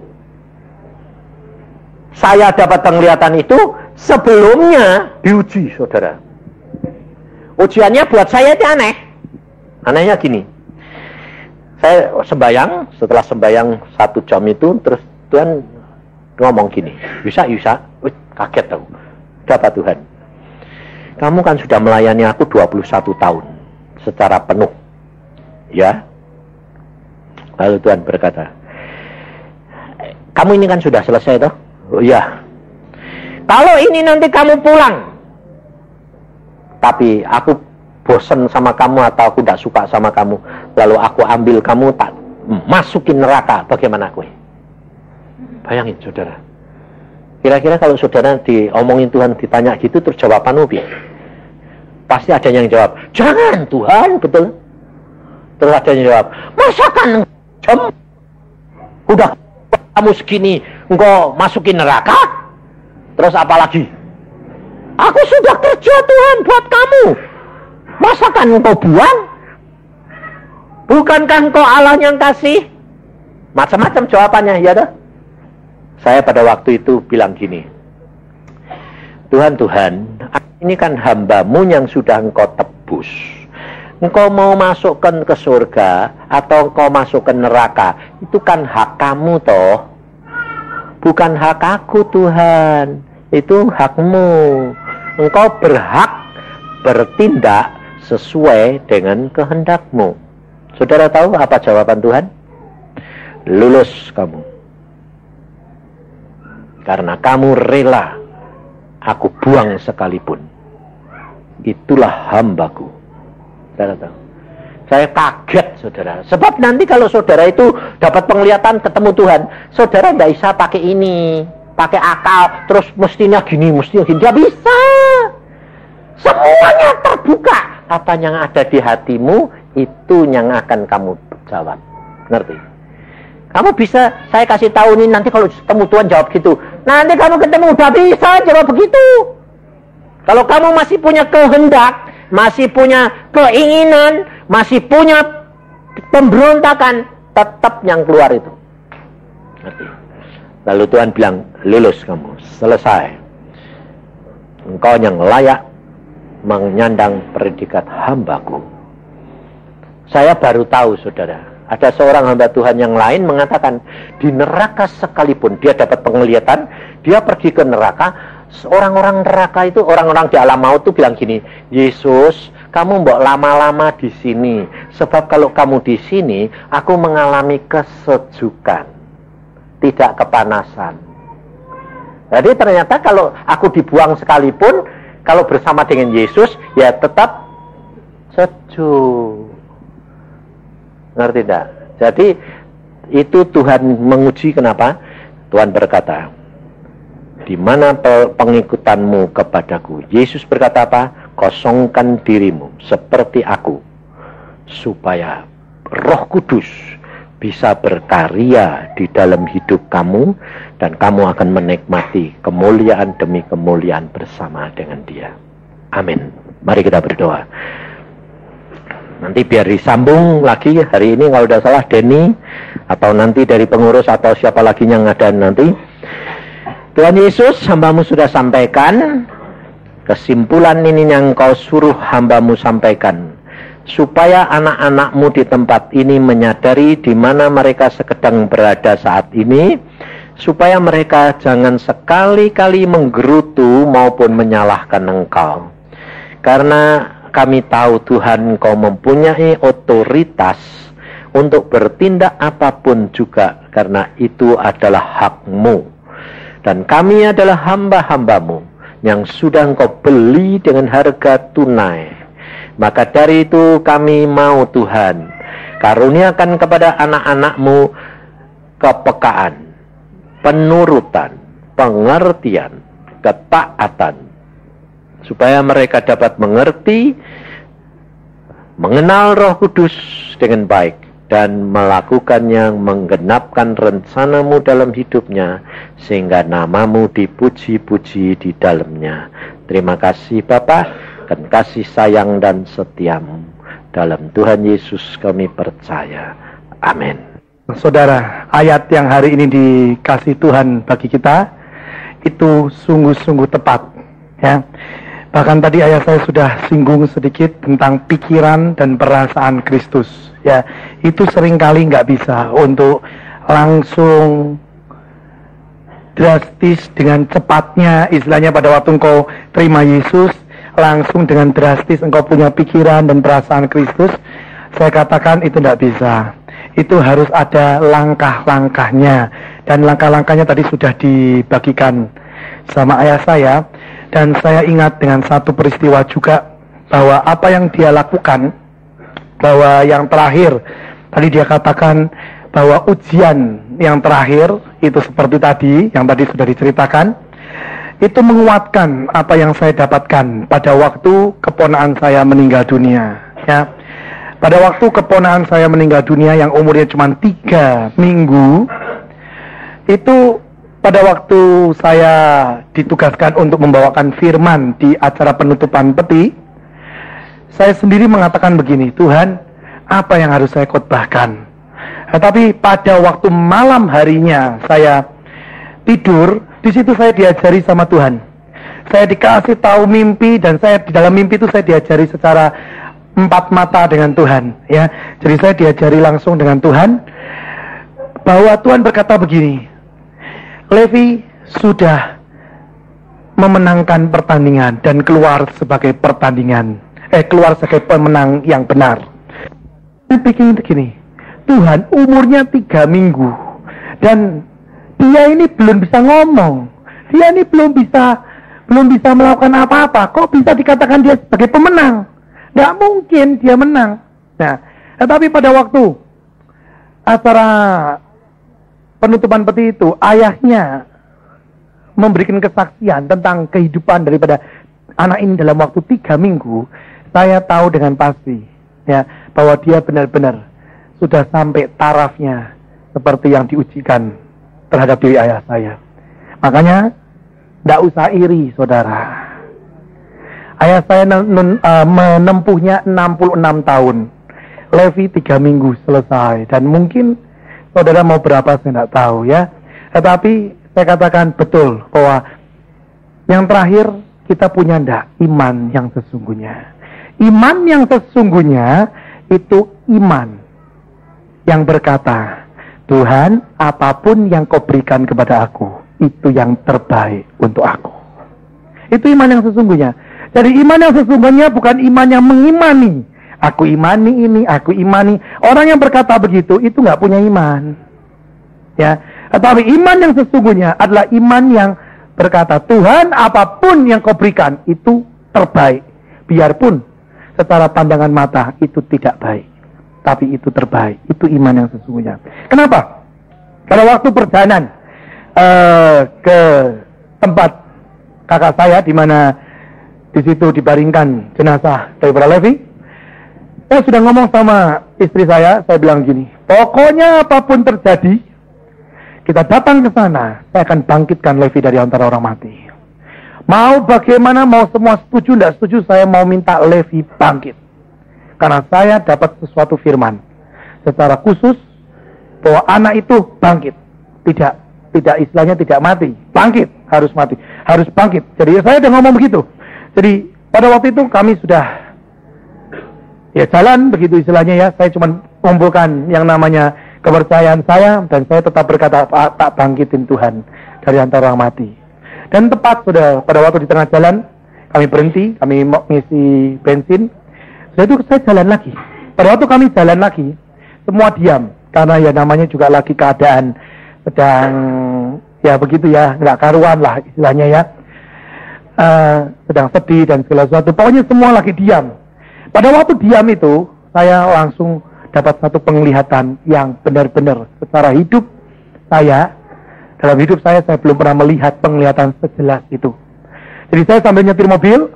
saya dapat penglihatan itu sebelumnya diuji, saudara. Ujiannya buat saya itu aneh. Anehnya gini, saya sembayang, setelah sembayang 1 jam itu, terus Tuhan ngomong gini, Yusa, kaget tahu. Apa Tuhan? Kamu kan sudah melayani aku 21 tahun secara penuh. Ya. Lalu Tuhan berkata, kamu ini kan sudah selesai toh? Oh iya. Kalau ini nanti kamu pulang, tapi aku bosan sama kamu atau aku tidak suka sama kamu, lalu aku ambil kamu tak masukin neraka, bagaimana aku? Bayangin saudara, kira-kira kalau saudara diomongin Tuhan, ditanya gitu, terus jawaban ubi, pasti ada yang jawab, jangan Tuhan, betul. Terus ada yang jawab, masakan jam udah kamu segini engkau masukin neraka? Terus apa lagi? Aku sudah kerja Tuhan buat kamu, masakan engkau buang? Bukankah engkau Allah yang kasih? Macam-macam jawabannya, ya dah. Saya pada waktu itu bilang gini, Tuhan, ini kan hambamu yang sudah engkau tebus. Engkau mau masukkan ke surga atau engkau masuk ke neraka, itu kan hak kamu toh. Bukan hak aku Tuhan, itu hakmu. Engkau berhak bertindak sesuai dengan kehendakmu. Saudara tahu apa jawaban Tuhan? Lulus kamu. Karena kamu rela aku buang sekalipun. Itulah hambaku. Saudara tahu. Saya kaget saudara. Sebab nanti kalau saudara itu dapat penglihatan ketemu Tuhan, saudara tidak bisa pakai ini, pakai akal, terus mestinya gini, tidak bisa. Semuanya terbuka. Apa yang ada di hatimu, itu yang akan kamu jawab. Ngerti? Kamu bisa, saya kasih tahu nih, nanti kalau ketemu Tuhan jawab gitu. Nanti kamu ketemu, udah bisa jawab begitu. Kalau kamu masih punya kehendak, masih punya keinginan, masih punya pemberontakan, tetap yang keluar itu. Ngerti? Lalu Tuhan bilang, lulus kamu, selesai. Engkau yang layak menyandang predikat hambaku. Saya baru tahu saudara, ada seorang hamba Tuhan yang lain mengatakan, di neraka sekalipun dia dapat penglihatan, dia pergi ke neraka. Orang-orang neraka itu, orang-orang di alam maut itu bilang gini, Yesus, kamu mbok lama-lama di sini, sebab kalau kamu di sini, aku mengalami kesejukan, tidak kepanasan. Jadi ternyata kalau aku dibuang sekalipun, kalau bersama dengan Yesus, ya tetap sejuk. Ngerti tidak? Jadi itu Tuhan menguji. Kenapa? Tuhan berkata, di mana pengikutanmu kepadaku? Yesus berkata apa? Kosongkan dirimu seperti aku, supaya Roh Kudus bisa berkarya di dalam hidup kamu, dan kamu akan menikmati kemuliaan demi kemuliaan bersama dengan Dia. Amin. Mari kita berdoa. Nanti biar disambung lagi hari ini kalau tidak salah Denny, atau nanti dari pengurus atau siapa lagi yang ada nanti. Tuhan Yesus, hamba-Mu sudah sampaikan. Kesimpulan ini yang Kau suruh hamba-Mu sampaikan, supaya anak-anak-Mu di tempat ini menyadari di mana mereka sedang berada saat ini, supaya mereka jangan sekali-kali menggerutu maupun menyalahkan Engkau. Karena kami tahu Tuhan, Kau mempunyai otoritas untuk bertindak apapun juga, karena itu adalah hak-Mu. Dan kami adalah hamba-hamba-Mu yang sudah Engkau beli dengan harga tunai. Maka dari itu kami mau Tuhan, karuniakan kepada anak-anak-Mu kepekaan, penurutan, pengertian, ketaatan, supaya mereka dapat mengerti, mengenal Roh Kudus dengan baik, dan melakukannya, menggenapkan rencana-Mu dalam hidupnya, sehingga nama-Mu dipuji-puji di dalamnya. Terima kasih Bapa, dan kasih sayang dan setia-Mu. Dalam Tuhan Yesus kami percaya. Amin. Saudara, ayat yang hari ini dikasih Tuhan bagi kita, itu sungguh-sungguh tepat. Ya. Bahkan tadi ayah saya sudah singgung sedikit tentang pikiran dan perasaan Kristus. Ya, itu seringkali nggak bisa untuk langsung drastis dengan cepatnya, istilahnya pada waktu engkau terima Yesus, langsung dengan drastis engkau punya pikiran dan perasaan Kristus. Saya katakan itu nggak bisa. Itu harus ada langkah-langkahnya, dan langkah-langkahnya tadi sudah dibagikan sama ayah saya. Dan saya ingat dengan satu peristiwa juga, bahwa apa yang dia lakukan, bahwa yang terakhir tadi dia katakan bahwa ujian yang terakhir itu seperti tadi yang tadi sudah diceritakan, itu menguatkan apa yang saya dapatkan pada waktu keponakan saya meninggal dunia. Ya, pada waktu keponakan saya meninggal dunia yang umurnya cuma 3 minggu, itu pada waktu saya ditugaskan untuk membawakan firman di acara penutupan peti, saya sendiri mengatakan begini, Tuhan, apa yang harus saya khotbahkan? Tetapi pada waktu malam harinya saya tidur, di situ saya diajari sama Tuhan. Saya dikasih tahu mimpi, dan saya di dalam mimpi itu saya diajari secara 4 mata dengan Tuhan. Ya, jadi saya diajari langsung dengan Tuhan, bahwa Tuhan berkata begini, Levi sudah memenangkan pertandingan dan keluar sebagai keluar sebagai pemenang yang benar. Saya pikir begini, Tuhan umurnya 3 minggu dan dia ini belum bisa ngomong, dia ini belum bisa melakukan apa-apa. Kok bisa dikatakan dia sebagai pemenang? Nggak mungkin dia menang. Nah, tetapi pada waktu acara penutupan peti itu, ayahnya memberikan kesaksian tentang kehidupan daripada anak ini dalam waktu 3 minggu. Saya tahu dengan pasti, ya, bahwa dia benar-benar sudah sampai tarafnya seperti yang diujikan terhadap diri ayah saya. Makanya, tidak usah iri, saudara. Ayah saya menempuhnya 66 tahun. Levi 3 minggu selesai, dan mungkin saudara mau berapa saya tidak tahu, ya. Tetapi saya katakan betul bahwa yang terakhir kita punya iman yang sesungguhnya. Iman yang sesungguhnya itu iman yang berkata, Tuhan, apapun yang Kau berikan kepada aku, itu yang terbaik untuk aku. Itu iman yang sesungguhnya. Jadi iman yang sesungguhnya bukan iman yang mengimani. Aku imani ini, aku imani. Orang yang berkata begitu, itu nggak punya iman. Ya, tetapi iman yang sesungguhnya adalah iman yang berkata, Tuhan, apapun yang Kau berikan, itu terbaik. Biarpun secara pandangan mata itu tidak baik, tapi itu terbaik. Itu iman yang sesungguhnya. Kenapa? Pada waktu perjalanan ke tempat kakak saya, di mana di situ dibaringkan jenazah daripada Levi, saya sudah ngomong sama istri saya bilang gini, pokoknya apapun terjadi, kita datang ke sana, saya akan bangkitkan Levi dari antara orang mati. Mau bagaimana, mau semua setuju, tidak setuju, saya mau minta Levi bangkit. Karena saya dapat sesuatu firman secara khusus bahwa anak itu bangkit. Tidak istilahnya tidak mati, bangkit, harus mati, harus bangkit. Jadi saya udah ngomong begitu. Jadi pada waktu itu kami sudah ya jalan begitu istilahnya ya. Saya cuma mengumpulkan yang namanya kepercayaan saya, dan saya tetap berkata, tak bangkitin Tuhan dari antara orang mati. Dan tepat sudah pada waktu di tengah jalan kami berhenti, kami mau ngisi bensin. Setelah itu saya jalan lagi. Pada waktu kami jalan lagi, semua diam karena ya namanya juga lagi keadaan sedang ya begitu ya, nggak karuan lah istilahnya ya, sedang sedih dan segala sesuatu. Pokoknya semua lagi diam. Pada waktu diam itu saya langsung dapat satu penglihatan yang benar-benar secara hidup saya, dalam hidup saya belum pernah melihat penglihatan sejelas itu. Jadi saya sambil nyetir mobil,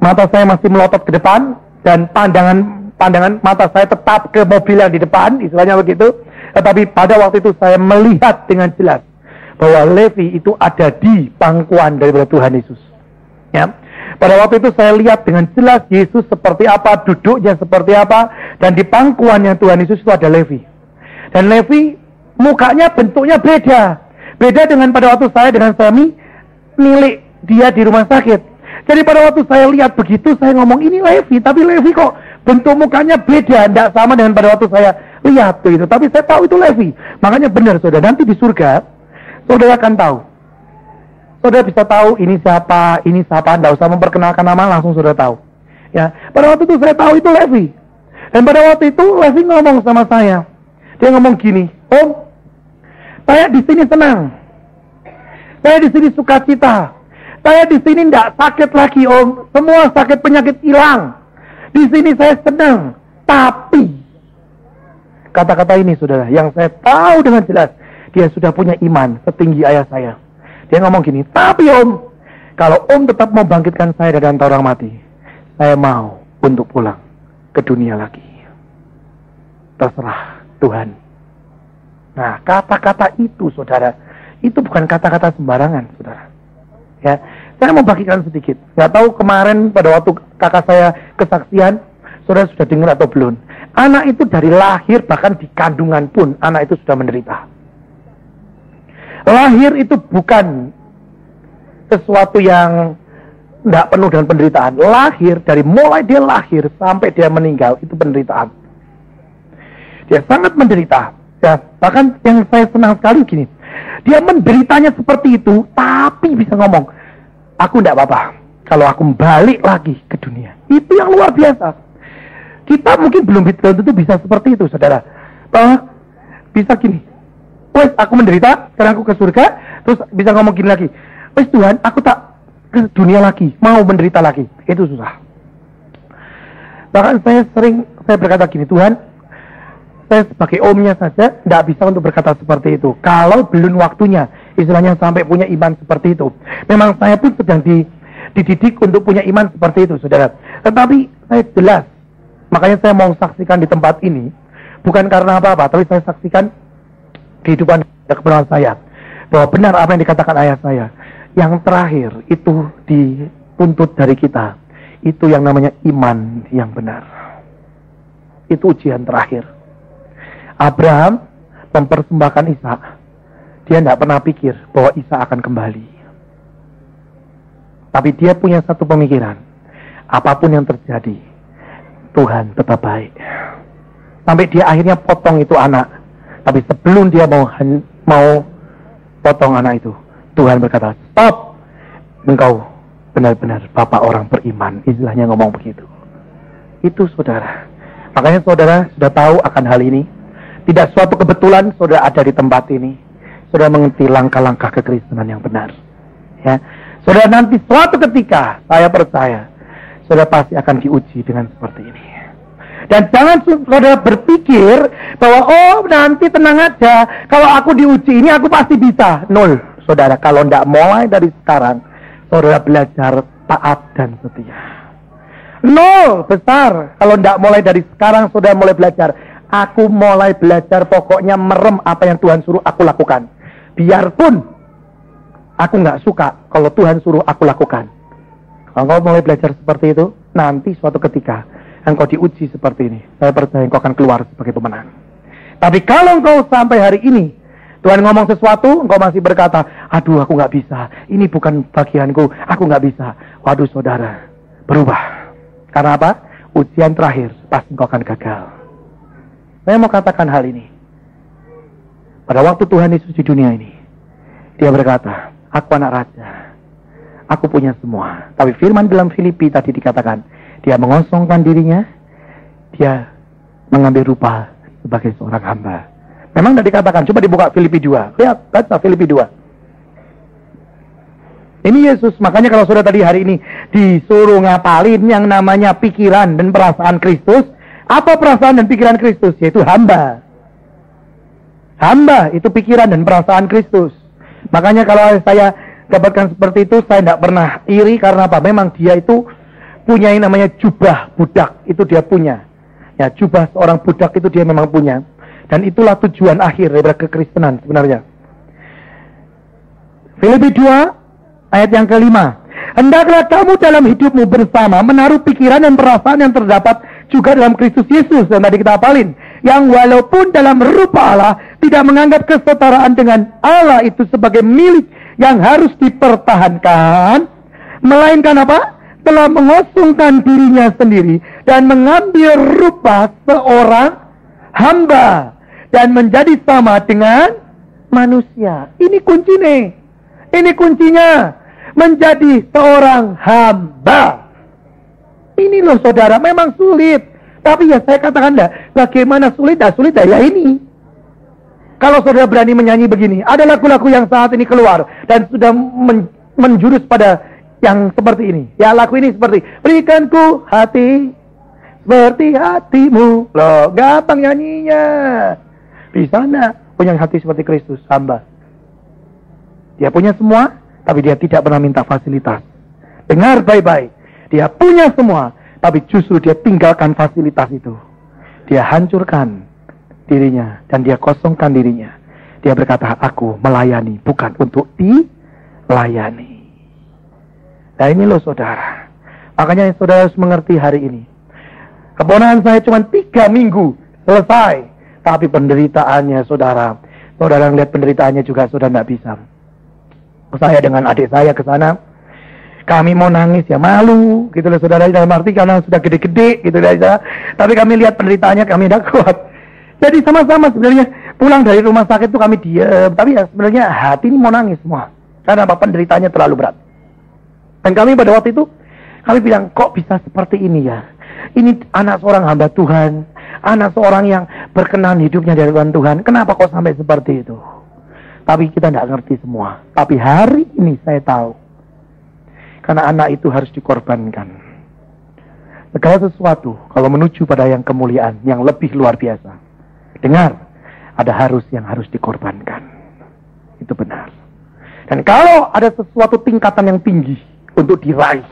mata saya masih melotot ke depan, dan pandangan mata saya tetap ke mobil yang di depan, istilahnya begitu. Tetapi pada waktu itu saya melihat dengan jelas bahwa Levi itu ada di pangkuan daripada Tuhan Yesus. Ya. Pada waktu itu saya lihat dengan jelas Yesus seperti apa, duduknya seperti apa, dan di pangkuannya Tuhan Yesus itu ada Levi. Dan Levi mukanya, bentuknya beda. Beda dengan pada waktu saya dengan suami milik dia di rumah sakit. Jadi pada waktu saya lihat begitu, saya ngomong ini Levi, tapi Levi kok bentuk mukanya beda, tidak sama dengan pada waktu saya lihat itu. Tapi saya tahu itu Levi. Makanya benar saudara, nanti di surga saudara akan tahu. Saudara bisa tahu ini siapa, tidak usah memperkenalkan nama, langsung saudara tahu. Ya, pada waktu itu saya tahu itu Levi. Dan pada waktu itu Levi ngomong sama saya. Dia ngomong gini, Om, saya di sini senang. Saya di sini sukacita. Saya di sini tidak sakit lagi, Om. Semua sakit penyakit hilang. Di sini saya senang. Tapi kata-kata ini saudara, yang saya tahu dengan jelas, dia sudah punya iman setinggi ayah saya. Dia ngomong gini, tapi Om, kalau Om tetap mau bangkitkan saya dari antara orang mati, saya mau untuk pulang ke dunia lagi. Terserah Tuhan. Nah, kata-kata itu saudara, itu bukan kata-kata sembarangan saudara. Ya, saya mau bagikan sedikit. Nggak tahu kemarin pada waktu kakak saya kesaksian, saudara sudah dengar atau belum? Anak itu dari lahir, bahkan di kandungan pun anak itu sudah menderita. Lahir itu bukan sesuatu yang tidak penuh dengan penderitaan. Lahir, dari mulai dia lahir sampai dia meninggal, itu penderitaan. Dia sangat menderita. Ya, bahkan yang saya senang sekali gini, dia menderitanya seperti itu, tapi bisa ngomong, aku tidak apa-apa kalau aku balik lagi ke dunia. Itu yang luar biasa. Kita mungkin belum tentu bisa seperti itu, saudara. Bahwa bisa gini, wes aku menderita, sekarang aku ke surga, terus bisa ngomong gini lagi, wes Tuhan, aku tak ke dunia lagi, mau menderita lagi. Itu susah. Bahkan saya berkata gini, Tuhan, saya sebagai omnya saja tidak bisa untuk berkata seperti itu. Kalau belum waktunya, istilahnya sampai punya iman seperti itu. Memang saya pun sedang dididik untuk punya iman seperti itu, saudara. Tetapi saya jelas, makanya saya mau saksikan di tempat ini, bukan karena apa-apa, tapi saya saksikan kehidupan kebenaran saya, bahwa benar apa yang dikatakan ayah saya. Yang terakhir itu dituntut dari kita, itu yang namanya iman yang benar. Itu ujian terakhir. Abraham mempersembahkan Ishak. Dia tidak pernah pikir bahwa Ishak akan kembali. Tapi dia punya satu pemikiran, apapun yang terjadi, Tuhan tetap baik. Sampai dia akhirnya potong itu anak. Tapi sebelum dia mau potong anak itu, Tuhan berkata, stop, engkau benar-benar bapak orang beriman. Istilahnya ngomong begitu. Itu saudara. Makanya saudara sudah tahu akan hal ini. Tidak suatu kebetulan saudara ada di tempat ini. Saudara mengerti langkah-langkah kekristenan yang benar. Ya, saudara nanti suatu ketika, saya percaya, saudara pasti akan diuji dengan seperti ini. Dan jangan saudara berpikir bahwa oh nanti tenang aja, kalau aku diuji ini aku pasti bisa. Nol, saudara. Kalau tidak mulai dari sekarang, saudara belajar taat dan setia. Nol besar. Kalau tidak mulai dari sekarang, saudara mulai belajar. Aku mulai belajar, pokoknya merem apa yang Tuhan suruh aku lakukan. Biarpun Aku nggak suka kalau Tuhan suruh aku lakukan. Kalau engkau mulai belajar seperti itu, nanti suatu ketika engkau diuji seperti ini, saya percaya engkau akan keluar sebagai pemenang. Tapi kalau engkau sampai hari ini, Tuhan ngomong sesuatu, engkau masih berkata, aduh aku nggak bisa, ini bukan bagianku, aku nggak bisa. Waduh saudara, berubah. Karena apa? Ujian terakhir, pasti engkau akan gagal. Saya mau katakan hal ini. Pada waktu Tuhan Yesus di dunia ini, Dia berkata, aku anak raja, aku punya semua. Tapi firman dalam Filipi tadi dikatakan, Dia mengosongkan dirinya, Dia mengambil rupa sebagai seorang hamba. Memang tidak dikatakan, coba dibuka Filipi 2. Lihat, baca Filipi 2. Ini Yesus, makanya kalau saudara tadi hari ini disuruh ngapalin yang namanya pikiran dan perasaan Kristus. Apa perasaan dan pikiran Kristus? Yaitu hamba. Hamba itu pikiran dan perasaan Kristus. Makanya kalau saya dapatkan seperti itu, saya tidak pernah iri. Karena apa? Memang dia itu punya yang namanya jubah budak. Itu dia punya. Ya, jubah seorang budak itu dia memang punya. Dan itulah tujuan akhir daripada kekristenan sebenarnya. Filipi 2 ayat yang kelima. Hendaklah kamu dalam hidupmu bersama menaruh pikiran dan perasaan yang terdapat juga dalam Kristus Yesus yang tadi kita hafalin, yang walaupun dalam rupa Allah tidak menganggap kesetaraan dengan Allah itu sebagai milik yang harus dipertahankan, melainkan apa? Telah mengosongkan dirinya sendiri dan mengambil rupa seorang hamba dan menjadi sama dengan manusia. Ini kuncinya. Ini kuncinya. Menjadi seorang hamba. Ini loh saudara, memang sulit. Tapi ya saya katakan bagaimana sulit? Sulit ya ini. Kalau saudara berani menyanyi begini, ada lagu-lagu yang saat ini keluar dan sudah menjurus pada yang seperti ini. Ya lagu ini seperti, berikanku hati seperti hatimu. Loh, gampang nyanyinya. Bisa enggak punya hati seperti Kristus, hamba? Dia punya semua, tapi dia tidak pernah minta fasilitas. Dengar baik-baik. Dia punya semua, tapi justru dia tinggalkan fasilitas itu. Dia hancurkan dirinya dan dia kosongkan dirinya. Dia berkata, aku melayani bukan untuk dilayani. Nah ini loh saudara. Makanya saudara harus mengerti hari ini. Keponakan saya cuma 3 minggu selesai. Tapi penderitaannya saudara lihat penderitaannya juga saudara tidak bisa. Saya dengan adik saya ke sana, kami mau nangis ya malu gitu loh saudara, dalam arti karena sudah gede-gede gitu loh. Tapi kami lihat penderitaannya kami tidak kuat. Jadi sama-sama sebenarnya pulang dari rumah sakit itu kami diam, tapi ya sebenarnya hati ini mau nangis semua. Karena apa? Penderitaannya terlalu berat. Dan kami pada waktu itu kami bilang, kok bisa seperti ini ya? Ini anak seorang hamba Tuhan, anak seorang yang berkenan hidupnya dari Tuhan. Kenapa kok sampai seperti itu? Tapi kita tidak ngerti semua. Tapi hari ini saya tahu. Karena anak itu harus dikorbankan. Segala sesuatu kalau menuju pada yang kemuliaan, yang lebih luar biasa. Dengar, ada harus yang harus dikorbankan. Itu benar. Dan kalau ada sesuatu tingkatan yang tinggi untuk diraih,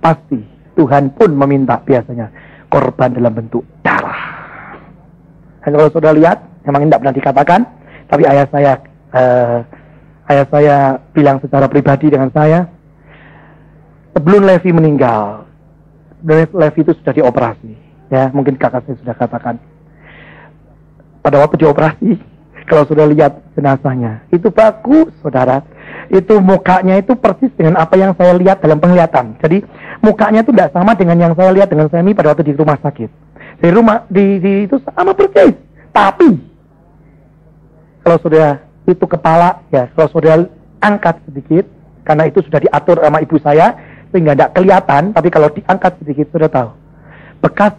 pasti Tuhan pun meminta biasanya korban dalam bentuk darah. Dan kalau sudah lihat, memang tidak pernah dikatakan, tapi ayah saya bilang secara pribadi dengan saya, sebelum Levi meninggal, Levi itu sudah dioperasi. Ya, mungkin kakak saya sudah katakan. Pada waktu dioperasi, kalau sudah lihat jenazahnya, itu bagus, saudara. Itu mukanya itu persis dengan apa yang saya lihat dalam penglihatan. Jadi mukanya itu tidak sama dengan yang saya lihat dengan Semi pada waktu di rumah sakit. Di rumah itu sama persis. Tapi kalau sudah itu kepala, ya kalau sudah angkat sedikit, karena itu sudah diatur sama ibu saya, sehingga tidak kelihatan. Tapi kalau diangkat sedikit sudah tahu. Bekas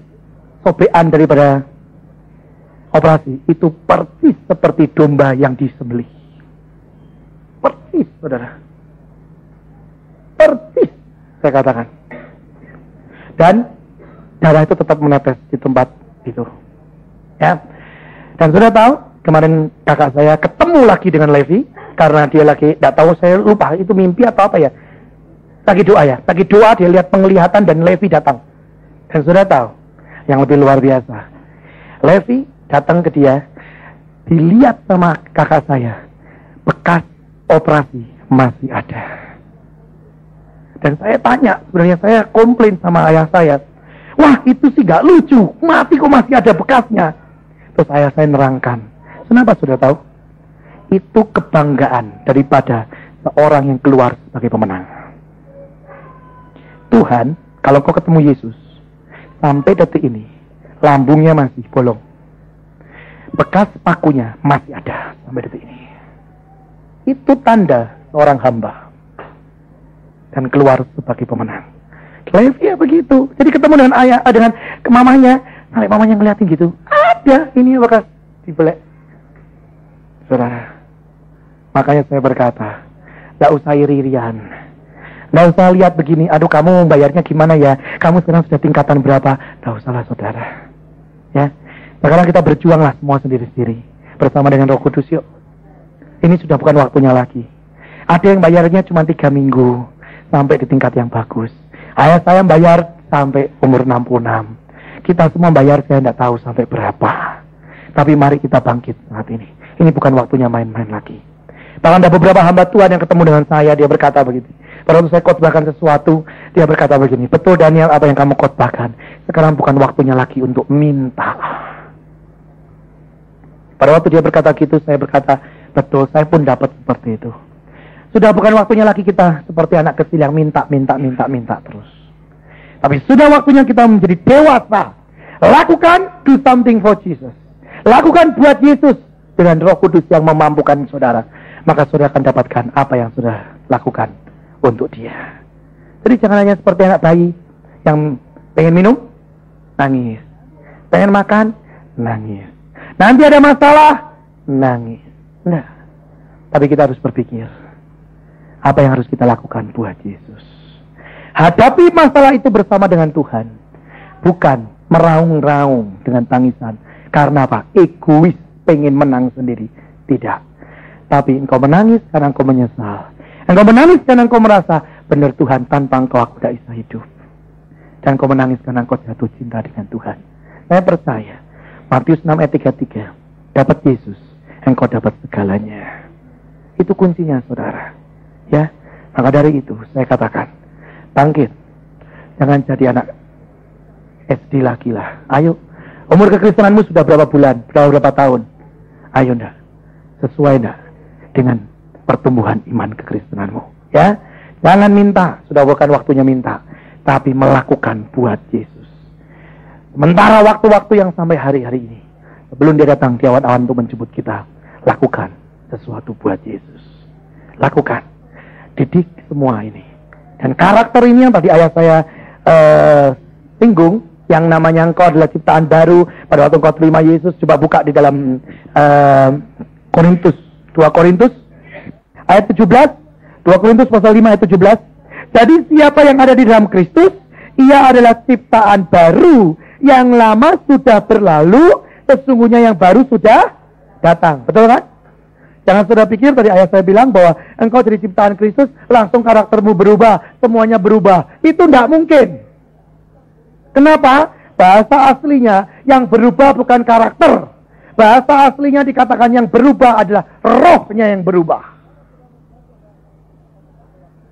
sobekan daripada operasi itu persis seperti domba yang disembelih. Persis, saudara. Persis, saya katakan. Dan darah itu tetap menetes di tempat itu. Ya. Dan sudah tahu, kemarin kakak saya ketemu lagi dengan Levi, karena dia lagi, tidak tahu, saya lupa itu mimpi atau apa ya. Lagi doa ya, lagi doa dia lihat penglihatan dan Levi datang. Dan sudah tahu, yang lebih luar biasa. Levi datang ke dia, dilihat sama kakak saya, bekas operasi, masih ada. Dan saya tanya, sebenarnya saya komplain sama ayah saya, wah itu sih gak lucu, mati kok masih ada bekasnya. Terus ayah saya nerangkan, kenapa sudah tahu? Itu kebanggaan daripada seorang yang keluar sebagai pemenang. Tuhan, kalau kau ketemu Yesus, sampai detik ini, lambungnya masih bolong. Bekas pakunya masih ada sampai detik ini. Itu tanda seorang hamba. Dan keluar sebagai pemenang. Levi ya begitu. Jadi ketemu dengan ayah, dengan mamanya. Sampai mamanya ngeliatin gitu. Ada, ini bekas dibelek. Saudara, makanya saya berkata, gak usah iri-irian. Gak usah lihat begini, aduh kamu bayarnya gimana ya? Kamu sekarang sudah tingkatan berapa? Gak usahlah saudara. Ya, sekarang kita berjuanglah semua sendiri-sendiri. Bersama dengan Roh Kudus yuk. Ini sudah bukan waktunya lagi. Ada yang bayarnya cuma 3 minggu. Sampai di tingkat yang bagus. Ayah saya bayar sampai umur 66. Kita semua bayar saya tidak tahu sampai berapa. Tapi mari kita bangkit saat ini. Ini bukan waktunya main-main lagi. Bahkan ada beberapa hamba Tuhan yang ketemu dengan saya. Dia berkata begini. Pada waktu saya khotbahkan sesuatu. Dia berkata begini. Betul Daniel, apa yang kamu khotbahkan. Sekarang bukan waktunya lagi untuk minta. Pada waktu dia berkata gitu, saya berkata, betul, saya pun dapat seperti itu. Sudah bukan waktunya lagi kita seperti anak kecil yang minta terus. Tapi sudah waktunya kita menjadi dewasa. Lakukan, do something for Jesus. Lakukan buat Yesus dengan Roh Kudus yang memampukan saudara. Maka saudara akan dapatkan apa yang sudah lakukan untuk dia. Jadi jangan hanya seperti anak bayi yang pengen minum, nangis. Pengen makan, nangis. Nanti ada masalah, nangis. Nah, tapi kita harus berpikir, apa yang harus kita lakukan buat Yesus. Hadapi masalah itu bersama dengan Tuhan. Bukan meraung-raung dengan tangisan. Karena apa? Egois, pengen menang sendiri. Tidak. Tapi engkau menangis karena engkau menyesal. Engkau menangis karena engkau merasa, benar Tuhan, tanpa engkau aku tidak bisa hidup. Dan engkau menangis karena engkau jatuh cinta dengan Tuhan. Saya percaya, Matius 6 ayat 33, dapat Yesus, engkau dapat segalanya. Itu kuncinya saudara. Ya, maka dari itu saya katakan, bangkit. Jangan jadi anak SD lagi lah. Ayo, umur kekristenanmu sudah berapa bulan, berapa tahun? Ayo ndak, sesuai ndak dengan pertumbuhan iman kekristenanmu. Ya, jangan minta, sudah bukan waktunya minta, tapi melakukan buat Yesus. Sementara waktu-waktu yang sampai hari-hari ini, sebelum dia datang di awan-awan untuk menjemput kita, lakukan sesuatu buat Yesus. Lakukan. Didik semua ini. Dan karakter ini yang tadi ayah saya singgung, yang namanya engkau adalah ciptaan baru. Pada waktu engkau terima Yesus, coba buka di dalam 2 Korintus ayat 17. 2 Korintus pasal 5 ayat 17. Jadi siapa yang ada di dalam Kristus, ia adalah ciptaan baru. Yang lama sudah berlalu, sesungguhnya yang baru sudah datang. Betul kan? Jangan saudara pikir tadi ayah saya bilang bahwa engkau jadi ciptaan Kristus, langsung karaktermu berubah, semuanya berubah. Itu tidak mungkin. Kenapa? Bahasa aslinya yang berubah bukan karakter. Bahasa aslinya dikatakan yang berubah adalah rohnya yang berubah.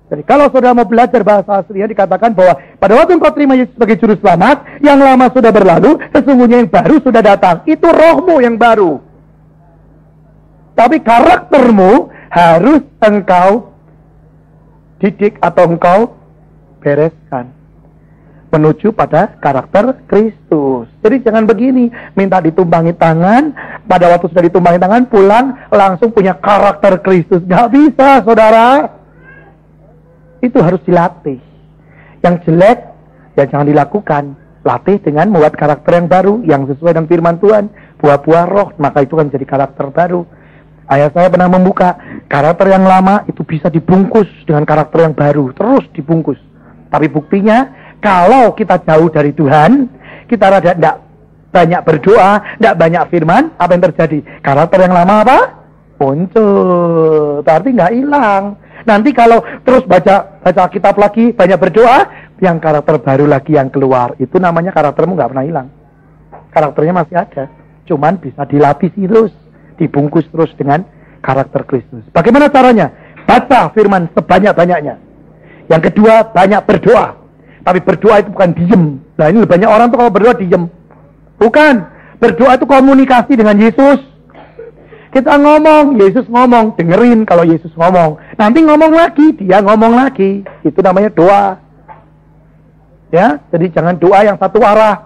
Jadi kalau saudara mau belajar bahasa aslinya dikatakan bahwa pada waktu engkau terima Yesus sebagai juru selamat, yang lama sudah berlalu, sesungguhnya yang baru sudah datang. Itu rohmu yang baru. Tapi karaktermu harus engkau didik atau engkau bereskan menuju pada karakter Kristus. Jadi jangan begini, minta ditumbangi tangan, pada waktu sudah ditumbangi tangan, pulang langsung punya karakter Kristus. Gak bisa saudara. Itu harus dilatih. Yang jelek, ya jangan dilakukan. Latih dengan membuat karakter yang baru, yang sesuai dengan firman Tuhan. Buah-buah roh, maka itu kan jadi karakter baru. Ayah saya pernah membuka, karakter yang lama itu bisa dibungkus dengan karakter yang baru. Terus dibungkus. Tapi buktinya, kalau kita jauh dari Tuhan, kita rada tidak banyak berdoa, tidak banyak firman, apa yang terjadi? Karakter yang lama apa? Muncul. Berarti nggak hilang. Nanti kalau terus baca kitab lagi, banyak berdoa, yang karakter baru lagi yang keluar. Itu namanya karaktermu nggak pernah hilang. Karakternya masih ada. Cuman bisa dilapisi terus, dibungkus terus dengan karakter Kristus. Bagaimana caranya? baca firman sebanyak-banyaknya. Yang kedua, banyak berdoa. Tapi berdoa itu bukan diem. Nah ini banyak orang tuh kalau berdoa diem. Bukan. Berdoa itu komunikasi dengan Yesus. Kita ngomong, Yesus ngomong, dengerin kalau Yesus ngomong. Nanti ngomong lagi, dia ngomong lagi. Itu namanya doa. Ya, jadi jangan doa yang satu arah.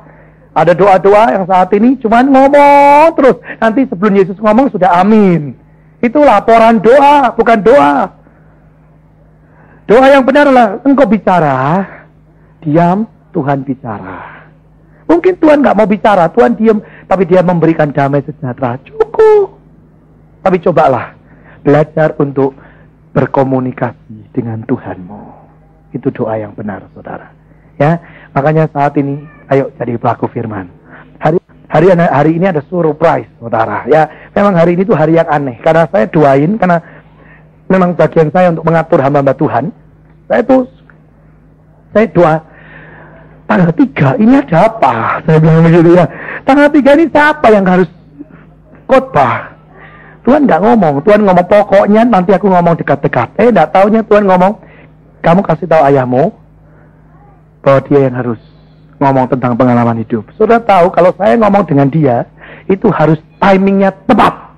Ada doa-doa yang saat ini cuman ngomong terus. Nanti sebelum Yesus ngomong sudah amin. Itu laporan doa, bukan doa. Doa yang benar adalah engkau bicara, diam, Tuhan bicara. Mungkin Tuhan nggak mau bicara, Tuhan diam, tapi dia memberikan damai sejahtera. Cukup. Tapi cobalah belajar untuk berkomunikasi dengan Tuhanmu. Itu doa yang benar, saudara. Ya, makanya saat ini, ayo jadi pelaku firman. Hari ini ada surprise, saudara. Ya, memang hari ini tuh hari yang aneh. Karena saya doain, karena memang bagian saya untuk mengatur hamba-hamba Tuhan. Saya doa, tanggal 3 ini ada apa? Saya bilang begitu ya. Tanggal 3 ini siapa yang harus khotbah? Tuhan nggak ngomong. Tuhan ngomong pokoknya nanti aku ngomong dekat-dekat. Nggak taunya Tuhan ngomong, kamu kasih tahu ayahmu bahwa dia yang harus ngomong tentang pengalaman hidup. Sudah tahu kalau saya ngomong dengan dia, itu harus timingnya tepat.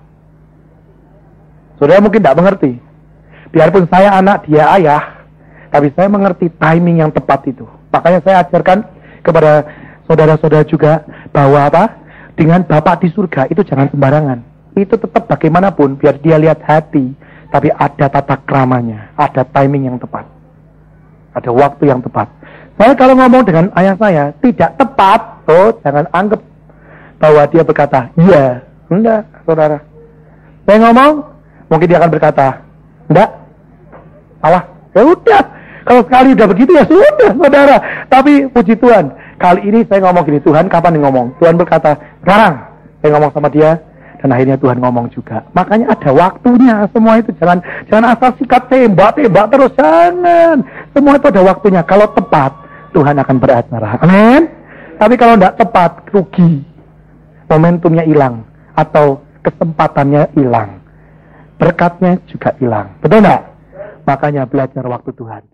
Saudara mungkin tidak mengerti. Biarpun saya anak, dia ayah, tapi saya mengerti timing yang tepat itu. Makanya saya ajarkan kepada saudara-saudara juga bahwa apa? Dengan Bapak di surga itu jangan sembarangan. Itu tetap bagaimanapun biar dia lihat hati, tapi ada tata keramanya, ada timing yang tepat, ada waktu yang tepat. Saya kalau ngomong dengan ayah saya tidak tepat, jangan anggap bahwa dia berkata iya. Enggak, saudara. Saya ngomong, mungkin dia akan berkata enggak, salah. Ya udah, kalau sekali udah begitu ya sudah, saudara. Tapi puji Tuhan, kali ini saya ngomong gini, Tuhan kapan ngomong? Tuhan berkata sekarang. Saya ngomong sama dia, dan akhirnya Tuhan ngomong juga. Makanya ada waktunya semua itu. Jangan asal sikat tembak terus, jangan. Semua itu ada waktunya. Kalau tepat, Tuhan akan beracara. Amin. Tapi kalau tidak tepat, rugi. Momentumnya hilang. Atau kesempatannya hilang. Berkatnya juga hilang. Betul tidak? Makanya belajar waktu Tuhan.